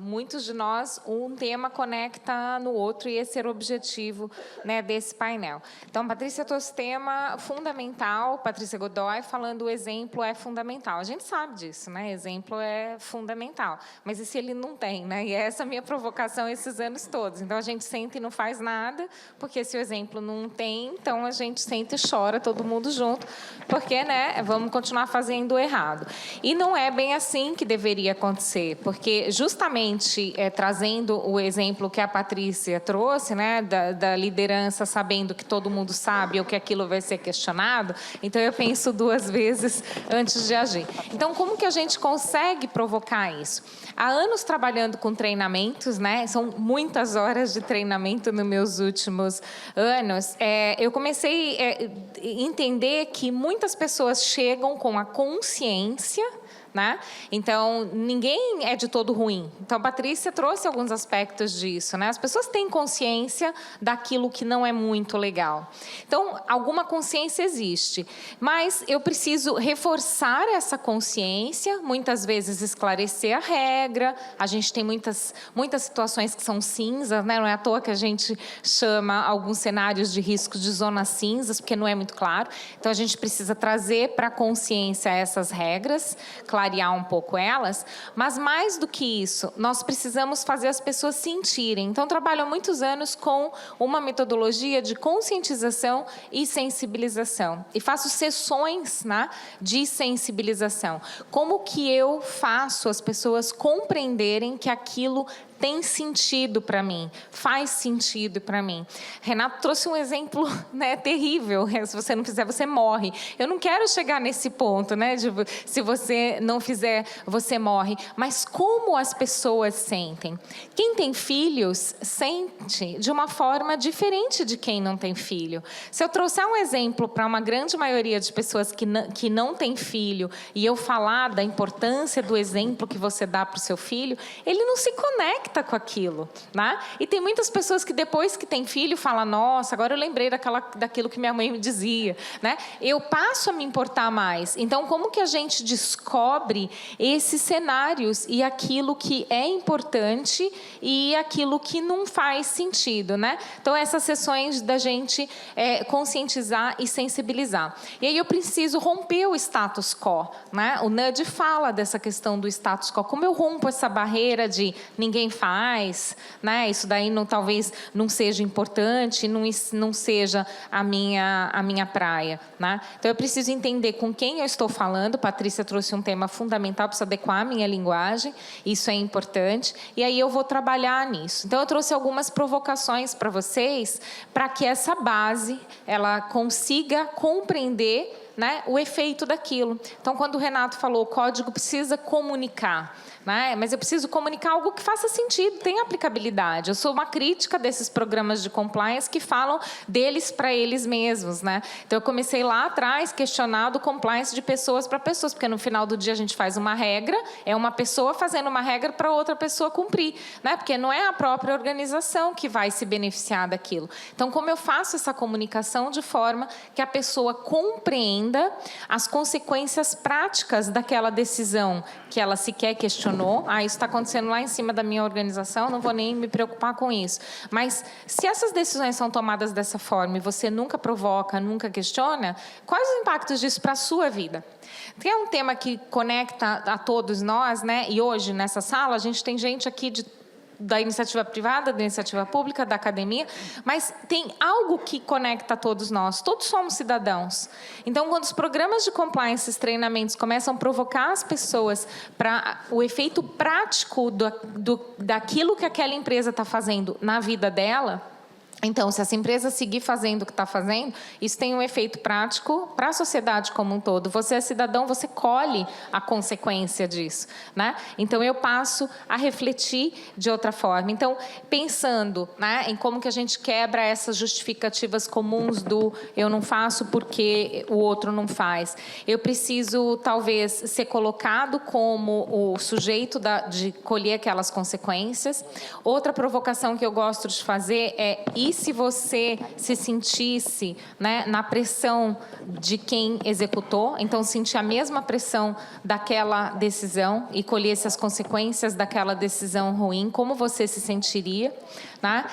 Muitos de nós, um tema conecta no outro e esse era o objetivo, né, desse painel. Então, Patrícia trouxe tema fundamental, Patrícia Godoy falando o exemplo é fundamental. A gente sabe disso, né? Exemplo é fundamental. Mas e se ele não tem, né? E essa é a minha provocação esses anos todos. Então, a gente senta e não faz nada, porque se o exemplo não tem, então a gente senta e chora todo mundo junto, porque, né, vamos continuar fazendo errado. E não é bem assim que deveria acontecer, porque justamente trazendo o exemplo que a Patrícia trouxe, né, da liderança sabendo que todo mundo sabe ou que aquilo vai ser questionado, então eu penso 2 vezes antes de agir. Então, como que a gente consegue provocar isso? Há anos trabalhando com treinamentos, né? São muitas horas de treinamento nos meus últimos anos. Eu comecei a entender que muitas pessoas chegam com a consciência, né? Então, ninguém é de todo ruim. Então, a Patrícia trouxe alguns aspectos disso, né? As pessoas têm consciência daquilo que não é muito legal. Então, alguma consciência existe. Mas eu preciso reforçar essa consciência, muitas vezes esclarecer a regra. A gente tem muitas situações que são cinzas, né? Não é à toa que a gente chama alguns cenários de risco de zonas cinzas, porque não é muito claro. Então, a gente precisa trazer para a consciência essas regras, clarear um pouco elas, mas mais do que isso, nós precisamos fazer as pessoas sentirem. Então, trabalho há muitos anos com uma metodologia de conscientização e sensibilização. E faço sessões, né, de sensibilização. Como que eu faço as pessoas compreenderem que aquilo tem sentido para mim, faz sentido para mim. Renato trouxe um exemplo, né, terrível. Se você não fizer, você morre. Eu não quero chegar nesse ponto, né, de se você não fizer, você morre. Mas como as pessoas sentem? Quem tem filhos sente de uma forma diferente de quem não tem filho. Se eu trouxer um exemplo para uma grande maioria de pessoas que não tem filho e eu falar da importância do exemplo que você dá para o seu filho, ele não se conecta com aquilo, né? E tem muitas pessoas que depois que tem filho falam, nossa, agora eu lembrei daquilo que minha mãe me dizia, né? Eu passo a me importar mais. Então, como que a gente descobre esses cenários e aquilo que é importante e aquilo que não faz sentido, né? Então, essas sessões da gente conscientizar e sensibilizar. E aí eu preciso romper o status quo, né? O Nudge fala dessa questão do status quo. Como eu rompo essa barreira de ninguém faz, né? Isso daí talvez não seja importante, não seja a minha praia, né? Então, eu preciso entender com quem eu estou falando. Patrícia trouxe um tema fundamental, preciso adequar a minha linguagem, isso é importante, e aí eu vou trabalhar nisso. Então, eu trouxe algumas provocações para vocês, para que essa base, ela consiga compreender, né, o efeito daquilo. Então, quando o Renato falou, o código precisa comunicar, né? Mas eu preciso comunicar algo que faça sentido, tenha aplicabilidade. Eu sou uma crítica desses programas de compliance que falam deles para eles mesmos, né? Então, eu comecei lá atrás questionando o compliance de pessoas para pessoas, porque no final do dia a gente faz uma regra, é uma pessoa fazendo uma regra para outra pessoa cumprir, né? Porque não é a própria organização que vai se beneficiar daquilo. Então, como eu faço essa comunicação de forma que a pessoa compreenda entenda as consequências práticas daquela decisão que ela sequer questionou. Isso está acontecendo lá em cima da minha organização, não vou nem me preocupar com isso. Mas, se essas decisões são tomadas dessa forma e você nunca provoca, nunca questiona, quais os impactos disso para a sua vida? Tem um tema que conecta a todos nós, né? E hoje, nessa sala, a gente tem gente aqui da iniciativa privada, da iniciativa pública, da academia, mas tem algo que conecta a todos nós. Todos somos cidadãos. Então, quando os programas de compliance, esses treinamentos, começam a provocar as pessoas para o efeito prático daquilo que aquela empresa está fazendo na vida dela, então, se essa empresa seguir fazendo o que está fazendo, isso tem um efeito prático para a sociedade como um todo. Você é cidadão, você colhe a consequência disso, né? Então, eu passo a refletir de outra forma. Então, pensando, né, em como que a gente quebra essas justificativas comuns do eu não faço porque o outro não faz. Eu preciso, talvez, ser colocado como o sujeito de colher aquelas consequências. Outra provocação que eu gosto de fazer é: e se você se sentisse, né, na pressão de quem executou, então sentir a mesma pressão daquela decisão e colhesse as consequências daquela decisão ruim, como você se sentiria? Né?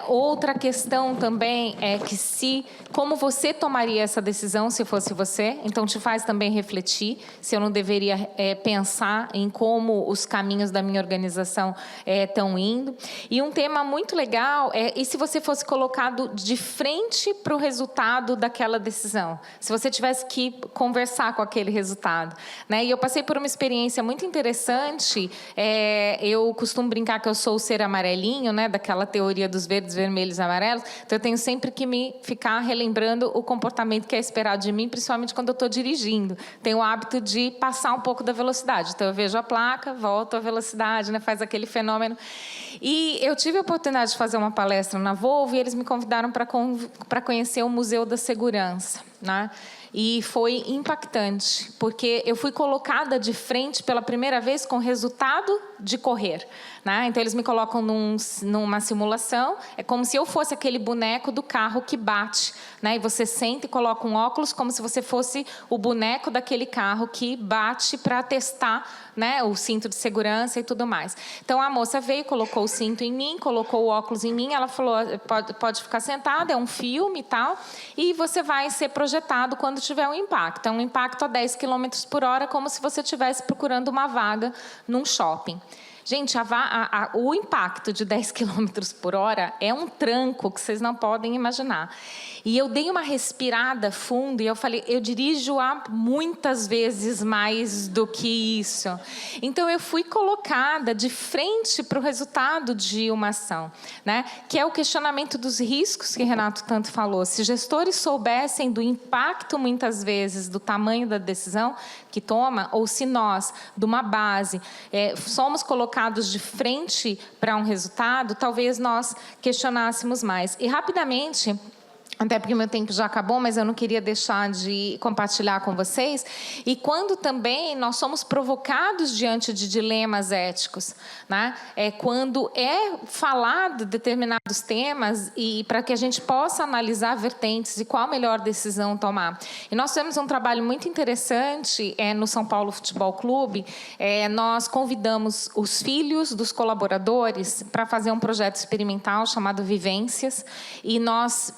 Outra questão também é que como você tomaria essa decisão se fosse você? Então, te faz também refletir se eu não deveria pensar em como os caminhos da minha organização estão indo. E um tema muito legal e se você fosse colocado de frente para o resultado daquela decisão? Se você tivesse que conversar com aquele resultado, né? E eu passei por uma experiência muito interessante. Eu costumo brincar que eu sou o ser amarelinho, né? Daquela teoria dos verdes, vermelhos e amarelos. Então, eu tenho sempre que ficar relembrando o comportamento que é esperado de mim, principalmente quando eu estou dirigindo. Tenho o hábito de passar um pouco da velocidade. Então, eu vejo a placa, volto à velocidade, né? Faz aquele fenômeno. E eu tive a oportunidade de fazer uma palestra na Volvo e eles me convidaram para conhecer o Museu da Segurança, né? E foi impactante, porque eu fui colocada de frente pela primeira vez com o resultado de correr, né? Então, eles me colocam numa simulação, é como se eu fosse aquele boneco do carro que bate, né? E você senta e coloca um óculos como se você fosse o boneco daquele carro que bate para testar, né, o cinto de segurança e tudo mais. Então, a moça veio, colocou o cinto em mim, colocou o óculos em mim, ela falou, pode ficar sentada, é um filme e tal, e você vai ser projetado quando tiver um impacto. É um impacto a 10 km por hora, como se você estivesse procurando uma vaga num shopping. Gente, o impacto de 10 km por hora é um tranco que vocês não podem imaginar. E eu dei uma respirada fundo e eu falei, eu dirijo há muitas vezes mais do que isso. Então, eu fui colocada de frente para o resultado de uma ação, né? Que é o questionamento dos riscos que Renato tanto falou. Se gestores soubessem do impacto, muitas vezes, do tamanho da decisão que toma, ou se nós, de uma base, somos colocados de frente para um resultado, talvez nós questionássemos mais. E, rapidamente, até porque meu tempo já acabou, mas eu não queria deixar de compartilhar com vocês. E quando também nós somos provocados diante de dilemas éticos, né? Quando falado determinados temas e para que a gente possa analisar vertentes e qual a melhor decisão tomar. E nós temos um trabalho muito interessante no São Paulo Futebol Clube. Nós convidamos os filhos dos colaboradores para fazer um projeto experimental chamado Vivências. E nós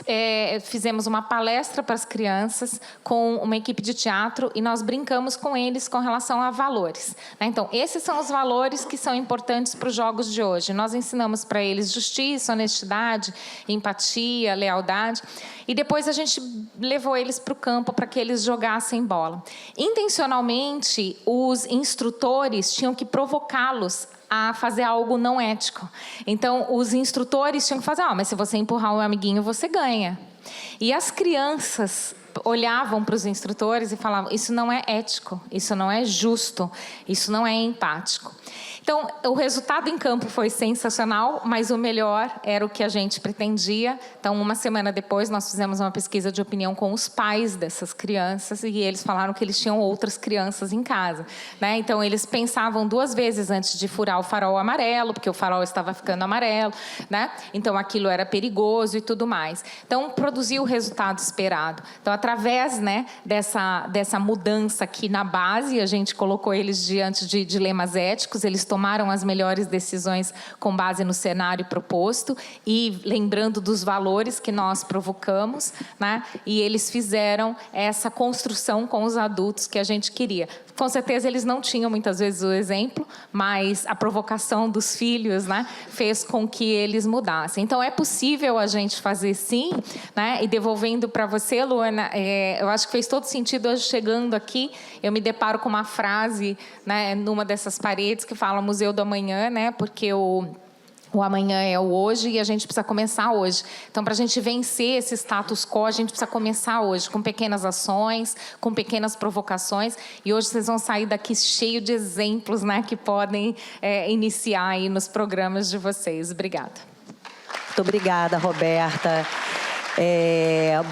fizemos uma palestra para as crianças com uma equipe de teatro e nós brincamos com eles com relação a valores, né? Então, esses são os valores que são importantes para os jogos de hoje. Nós ensinamos para eles justiça, honestidade, empatia, lealdade. E depois a gente levou eles para o campo para que eles jogassem bola. Intencionalmente, os instrutores tinham que provocá-los a fazer algo não ético. Então, os instrutores tinham que fazer, mas se você empurrar um amiguinho, você ganha. E as crianças olhavam para os instrutores e falavam, isso não é ético, isso não é justo, isso não é empático. Então, o resultado em campo foi sensacional, mas o melhor era o que a gente pretendia. Então, uma semana depois, nós fizemos uma pesquisa de opinião com os pais dessas crianças e eles falaram que eles tinham outras crianças em casa, né? Então, eles pensavam 2 vezes antes de furar o farol amarelo, porque o farol estava ficando amarelo, né? Então, aquilo era perigoso e tudo mais. Então, produziu o resultado esperado. Então, através, né, dessa mudança aqui na base, a gente colocou eles diante de dilemas éticos, eles tomaram as melhores decisões com base no cenário proposto e lembrando dos valores que nós provocamos, né? E eles fizeram essa construção com os adultos que a gente queria. Com certeza eles não tinham muitas vezes o exemplo, mas a provocação dos filhos, né, fez com que eles mudassem. Então é possível a gente fazer sim, né? E devolvendo para você, Luana, eu acho que fez todo sentido hoje chegando aqui, eu me deparo com uma frase, né, numa dessas paredes que fala Museu do Amanhã, né? Porque o amanhã é o hoje e a gente precisa começar hoje. Então, para a gente vencer esse status quo, a gente precisa começar hoje, com pequenas ações, com pequenas provocações. E hoje vocês vão sair daqui cheio de exemplos, né, que podem iniciar aí nos programas de vocês. Obrigada. Muito obrigada, Roberta.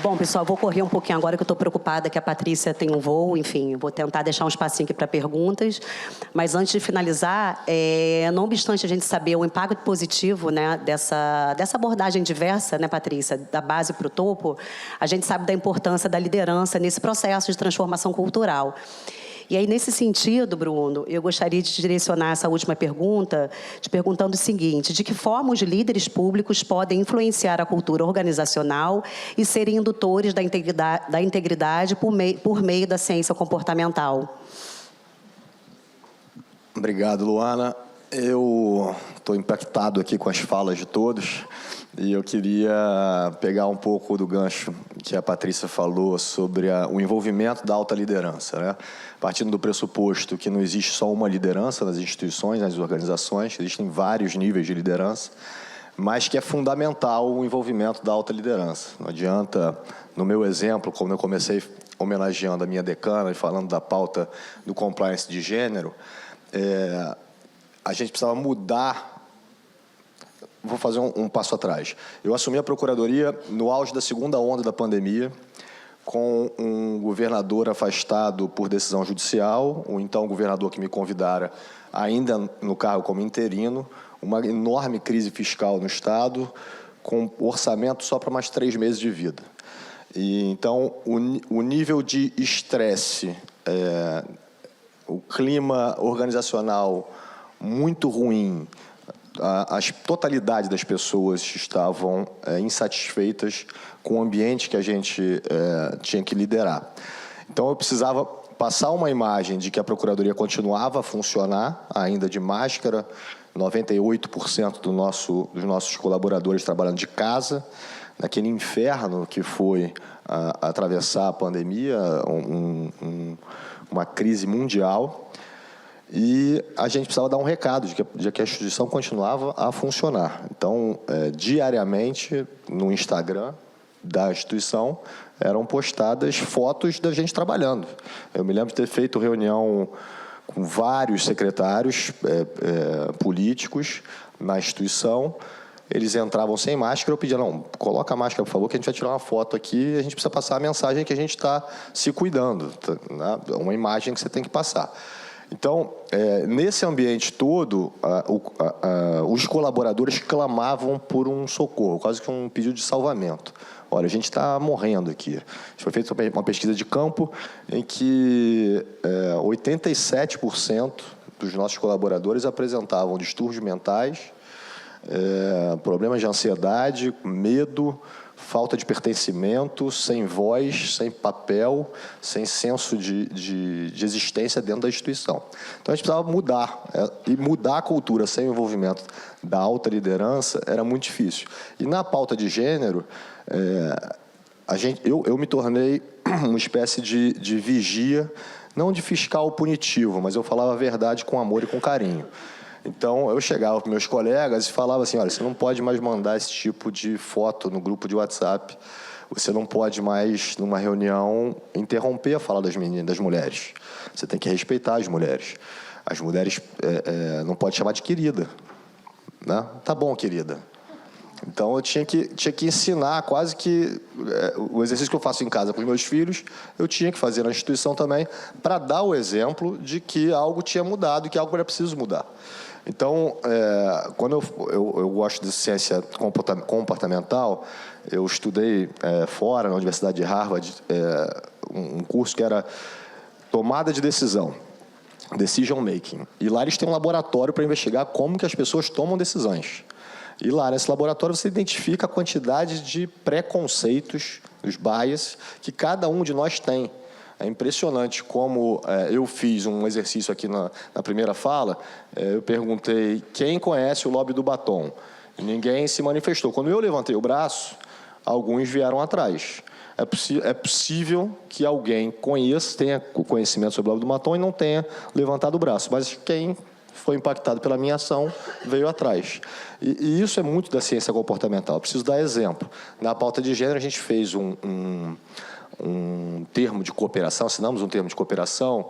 Bom, pessoal, vou correr um pouquinho agora que eu estou preocupada que a Patrícia tem um voo, enfim, vou tentar deixar um espacinho aqui para perguntas, mas antes de finalizar, não obstante a gente saber o impacto positivo, né, dessa abordagem diversa, né, Patrícia, da base para o topo, a gente sabe da importância da liderança nesse processo de transformação cultural. E aí, nesse sentido, Bruno, eu gostaria de direcionar essa última pergunta, te perguntando o seguinte: de que forma os líderes públicos podem influenciar a cultura organizacional e serem indutores da integridade por meio da ciência comportamental? Obrigado, Luana. Eu estou impactado aqui com as falas de todos e eu queria pegar um pouco do gancho que a Patrícia falou sobre o envolvimento da alta liderança, né? Partindo do pressuposto que não existe só uma liderança nas instituições, nas organizações, existem vários níveis de liderança, mas que é fundamental o envolvimento da alta liderança. Não adianta, no meu exemplo, como eu comecei homenageando a minha decana e falando da pauta do compliance de gênero, a gente precisava mudar. Vou fazer um passo atrás. Eu assumi a procuradoria no auge da segunda onda da pandemia, com um governador afastado por decisão judicial, o então governador que me convidara ainda no cargo como interino, uma enorme crise fiscal no Estado, com orçamento só para mais 3 meses de vida. E, então, o nível de estresse, o clima organizacional muito ruim, a totalidade das pessoas estavam insatisfeitas com o ambiente que a gente tinha que liderar. Então, eu precisava passar uma imagem de que a Procuradoria continuava a funcionar, ainda de máscara, 98% dos nossos colaboradores trabalhando de casa, naquele inferno que foi atravessar a pandemia, uma crise mundial. E a gente precisava dar um recado de que a instituição continuava a funcionar. Então, diariamente, no Instagram da instituição, eram postadas fotos da gente trabalhando. Eu me lembro de ter feito reunião com vários secretários políticos na instituição. Eles entravam sem máscara, eu pedia, não, coloca a máscara, por favor, que a gente vai tirar uma foto aqui e a gente precisa passar a mensagem que a gente está se cuidando, né? Uma imagem que você tem que passar. Então, nesse ambiente todo, os colaboradores clamavam por um socorro, quase que um pedido de salvamento. Olha, a gente está morrendo aqui. Foi feita uma pesquisa de campo em que 87% dos nossos colaboradores apresentavam distúrbios mentais, problemas de ansiedade, medo, falta de pertencimento, sem voz, sem papel, sem senso de existência dentro da instituição. Então, a gente precisava mudar. E mudar a cultura sem o envolvimento da alta liderança era muito difícil. E na pauta de gênero, eu me tornei uma espécie de vigia, não de fiscal punitivo, mas eu falava a verdade com amor e com carinho. Então, eu chegava para meus colegas e falava assim, olha, você não pode mais mandar esse tipo de foto no grupo de WhatsApp, você não pode mais, numa reunião, interromper a fala das mulheres. Você tem que respeitar as mulheres. As mulheres não pode chamar de querida, né? Tá bom, querida. Então, eu tinha que ensinar quase que... o exercício que eu faço em casa com os meus filhos, eu tinha que fazer na instituição também, para dar o exemplo de que algo tinha mudado e que algo era preciso mudar. Então, quando eu gosto de ciência comportamental, eu estudei fora, na Universidade de Harvard, um curso que era tomada de decisão, decision making. E lá eles têm um laboratório para investigar como que as pessoas tomam decisões. E lá nesse laboratório você identifica a quantidade de preconceitos, os bias, que cada um de nós tem. É impressionante como eu fiz um exercício aqui na primeira fala, eu perguntei quem conhece o lobby do batom. E ninguém se manifestou. Quando eu levantei o braço, alguns vieram atrás. É possível que alguém tenha conhecimento sobre o lobby do batom e não tenha levantado o braço, mas quem foi impactado pela minha ação veio atrás. E isso é muito da ciência comportamental. Eu preciso dar exemplo. Na pauta de gênero, a gente fez um termo de cooperação, assinamos um termo de cooperação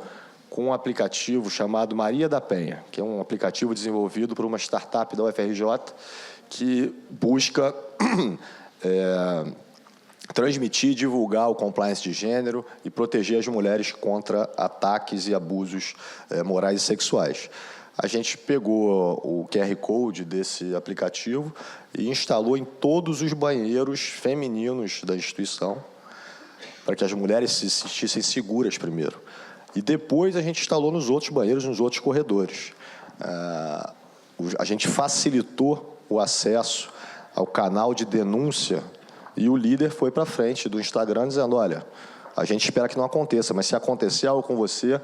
com um aplicativo chamado Maria da Penha, que é um aplicativo desenvolvido por uma startup da UFRJ que busca transmitir e divulgar o compliance de gênero e proteger as mulheres contra ataques e abusos morais e sexuais. A gente pegou o QR Code desse aplicativo e instalou em todos os banheiros femininos da instituição, para que as mulheres se sentissem seguras primeiro. E depois a gente instalou nos outros banheiros, nos outros corredores. A gente facilitou o acesso ao canal de denúncia e o líder foi para frente do Instagram dizendo, olha, a gente espera que não aconteça, mas se acontecer algo com você,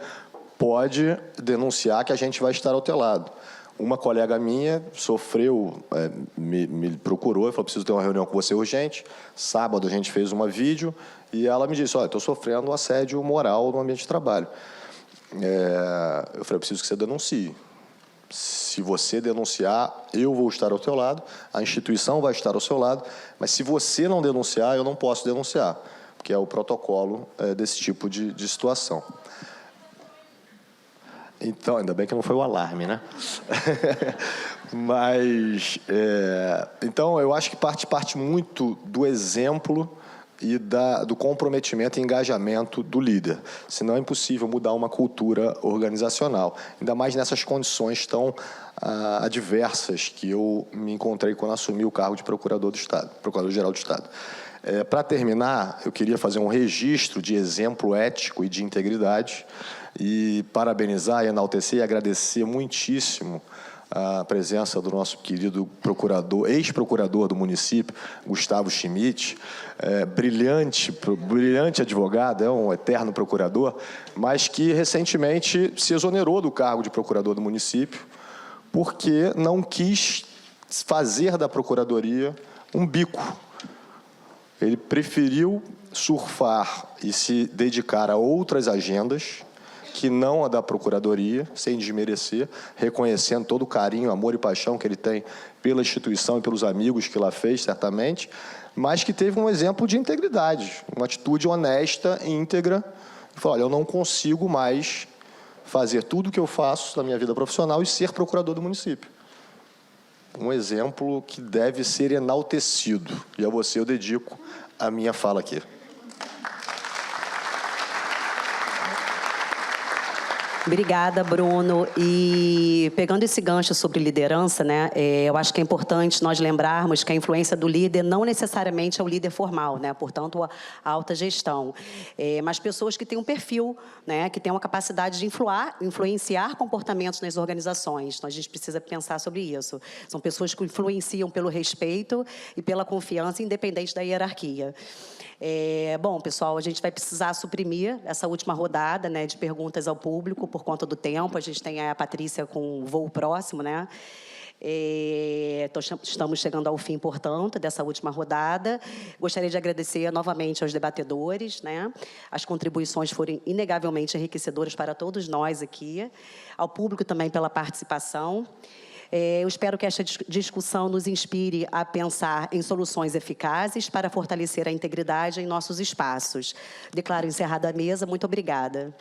pode denunciar que a gente vai estar ao teu lado. Uma colega minha sofreu, me procurou e falou, preciso ter uma reunião com você urgente. Sábado a gente fez uma vídeo e ela me disse, olha, estou sofrendo assédio moral no ambiente de trabalho. Eu falei, preciso que você denuncie. Se você denunciar, eu vou estar ao teu lado, a instituição vai estar ao seu lado, mas se você não denunciar, eu não posso denunciar, porque é o protocolo desse tipo de situação. Então, ainda bem que não foi o alarme, né? Mas, então, eu acho que parte muito do exemplo e do comprometimento e engajamento do líder. Senão é impossível mudar uma cultura organizacional. Ainda mais nessas condições tão adversas que eu me encontrei quando assumi o cargo de Procurador do Estado, Procurador-Geral do Estado. Para terminar, eu queria fazer um registro de exemplo ético e de integridade e parabenizar e enaltecer e agradecer muitíssimo a presença do nosso querido procurador, ex-procurador do município, Gustavo Schmidt, brilhante advogado, é um eterno procurador, mas que recentemente se exonerou do cargo de procurador do município porque não quis fazer da procuradoria um bico. Ele preferiu surfar e se dedicar a outras agendas que não a da Procuradoria, sem desmerecer, reconhecendo todo o carinho, amor e paixão que ele tem pela instituição e pelos amigos que lá fez, certamente, mas que teve um exemplo de integridade, uma atitude honesta e íntegra. E falou, olha, eu não consigo mais fazer tudo o que eu faço na minha vida profissional e ser procurador do município. Um exemplo que deve ser enaltecido. E a você eu dedico a minha fala aqui. Obrigada, Bruno. E pegando esse gancho sobre liderança, né, eu acho que é importante nós lembrarmos que a influência do líder não necessariamente é o líder formal, né, portanto, a alta gestão, mas pessoas que têm um perfil, né, que têm uma capacidade de influenciar comportamentos nas organizações. Então, a gente precisa pensar sobre isso. São pessoas que influenciam pelo respeito e pela confiança, independente da hierarquia. Bom, pessoal, a gente vai precisar suprimir essa última rodada, né, de perguntas ao público por conta do tempo. A gente tem a Patrícia com um voo próximo, né? Estamos chegando ao fim, portanto, dessa última rodada. Gostaria de agradecer novamente aos debatedores, né? As contribuições foram inegavelmente enriquecedoras para todos nós aqui, ao público também pela participação. Eu espero que esta discussão nos inspire a pensar em soluções eficazes para fortalecer a integridade em nossos espaços. Declaro encerrada a mesa. Muito obrigada.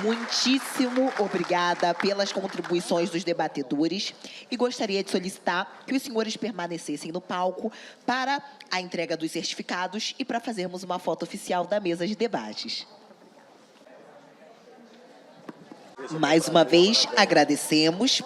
Muitíssimo obrigada pelas contribuições dos debatedores e gostaria de solicitar que os senhores permanecessem no palco para a entrega dos certificados e para fazermos uma foto oficial da mesa de debates. Mais uma vez, agradecemos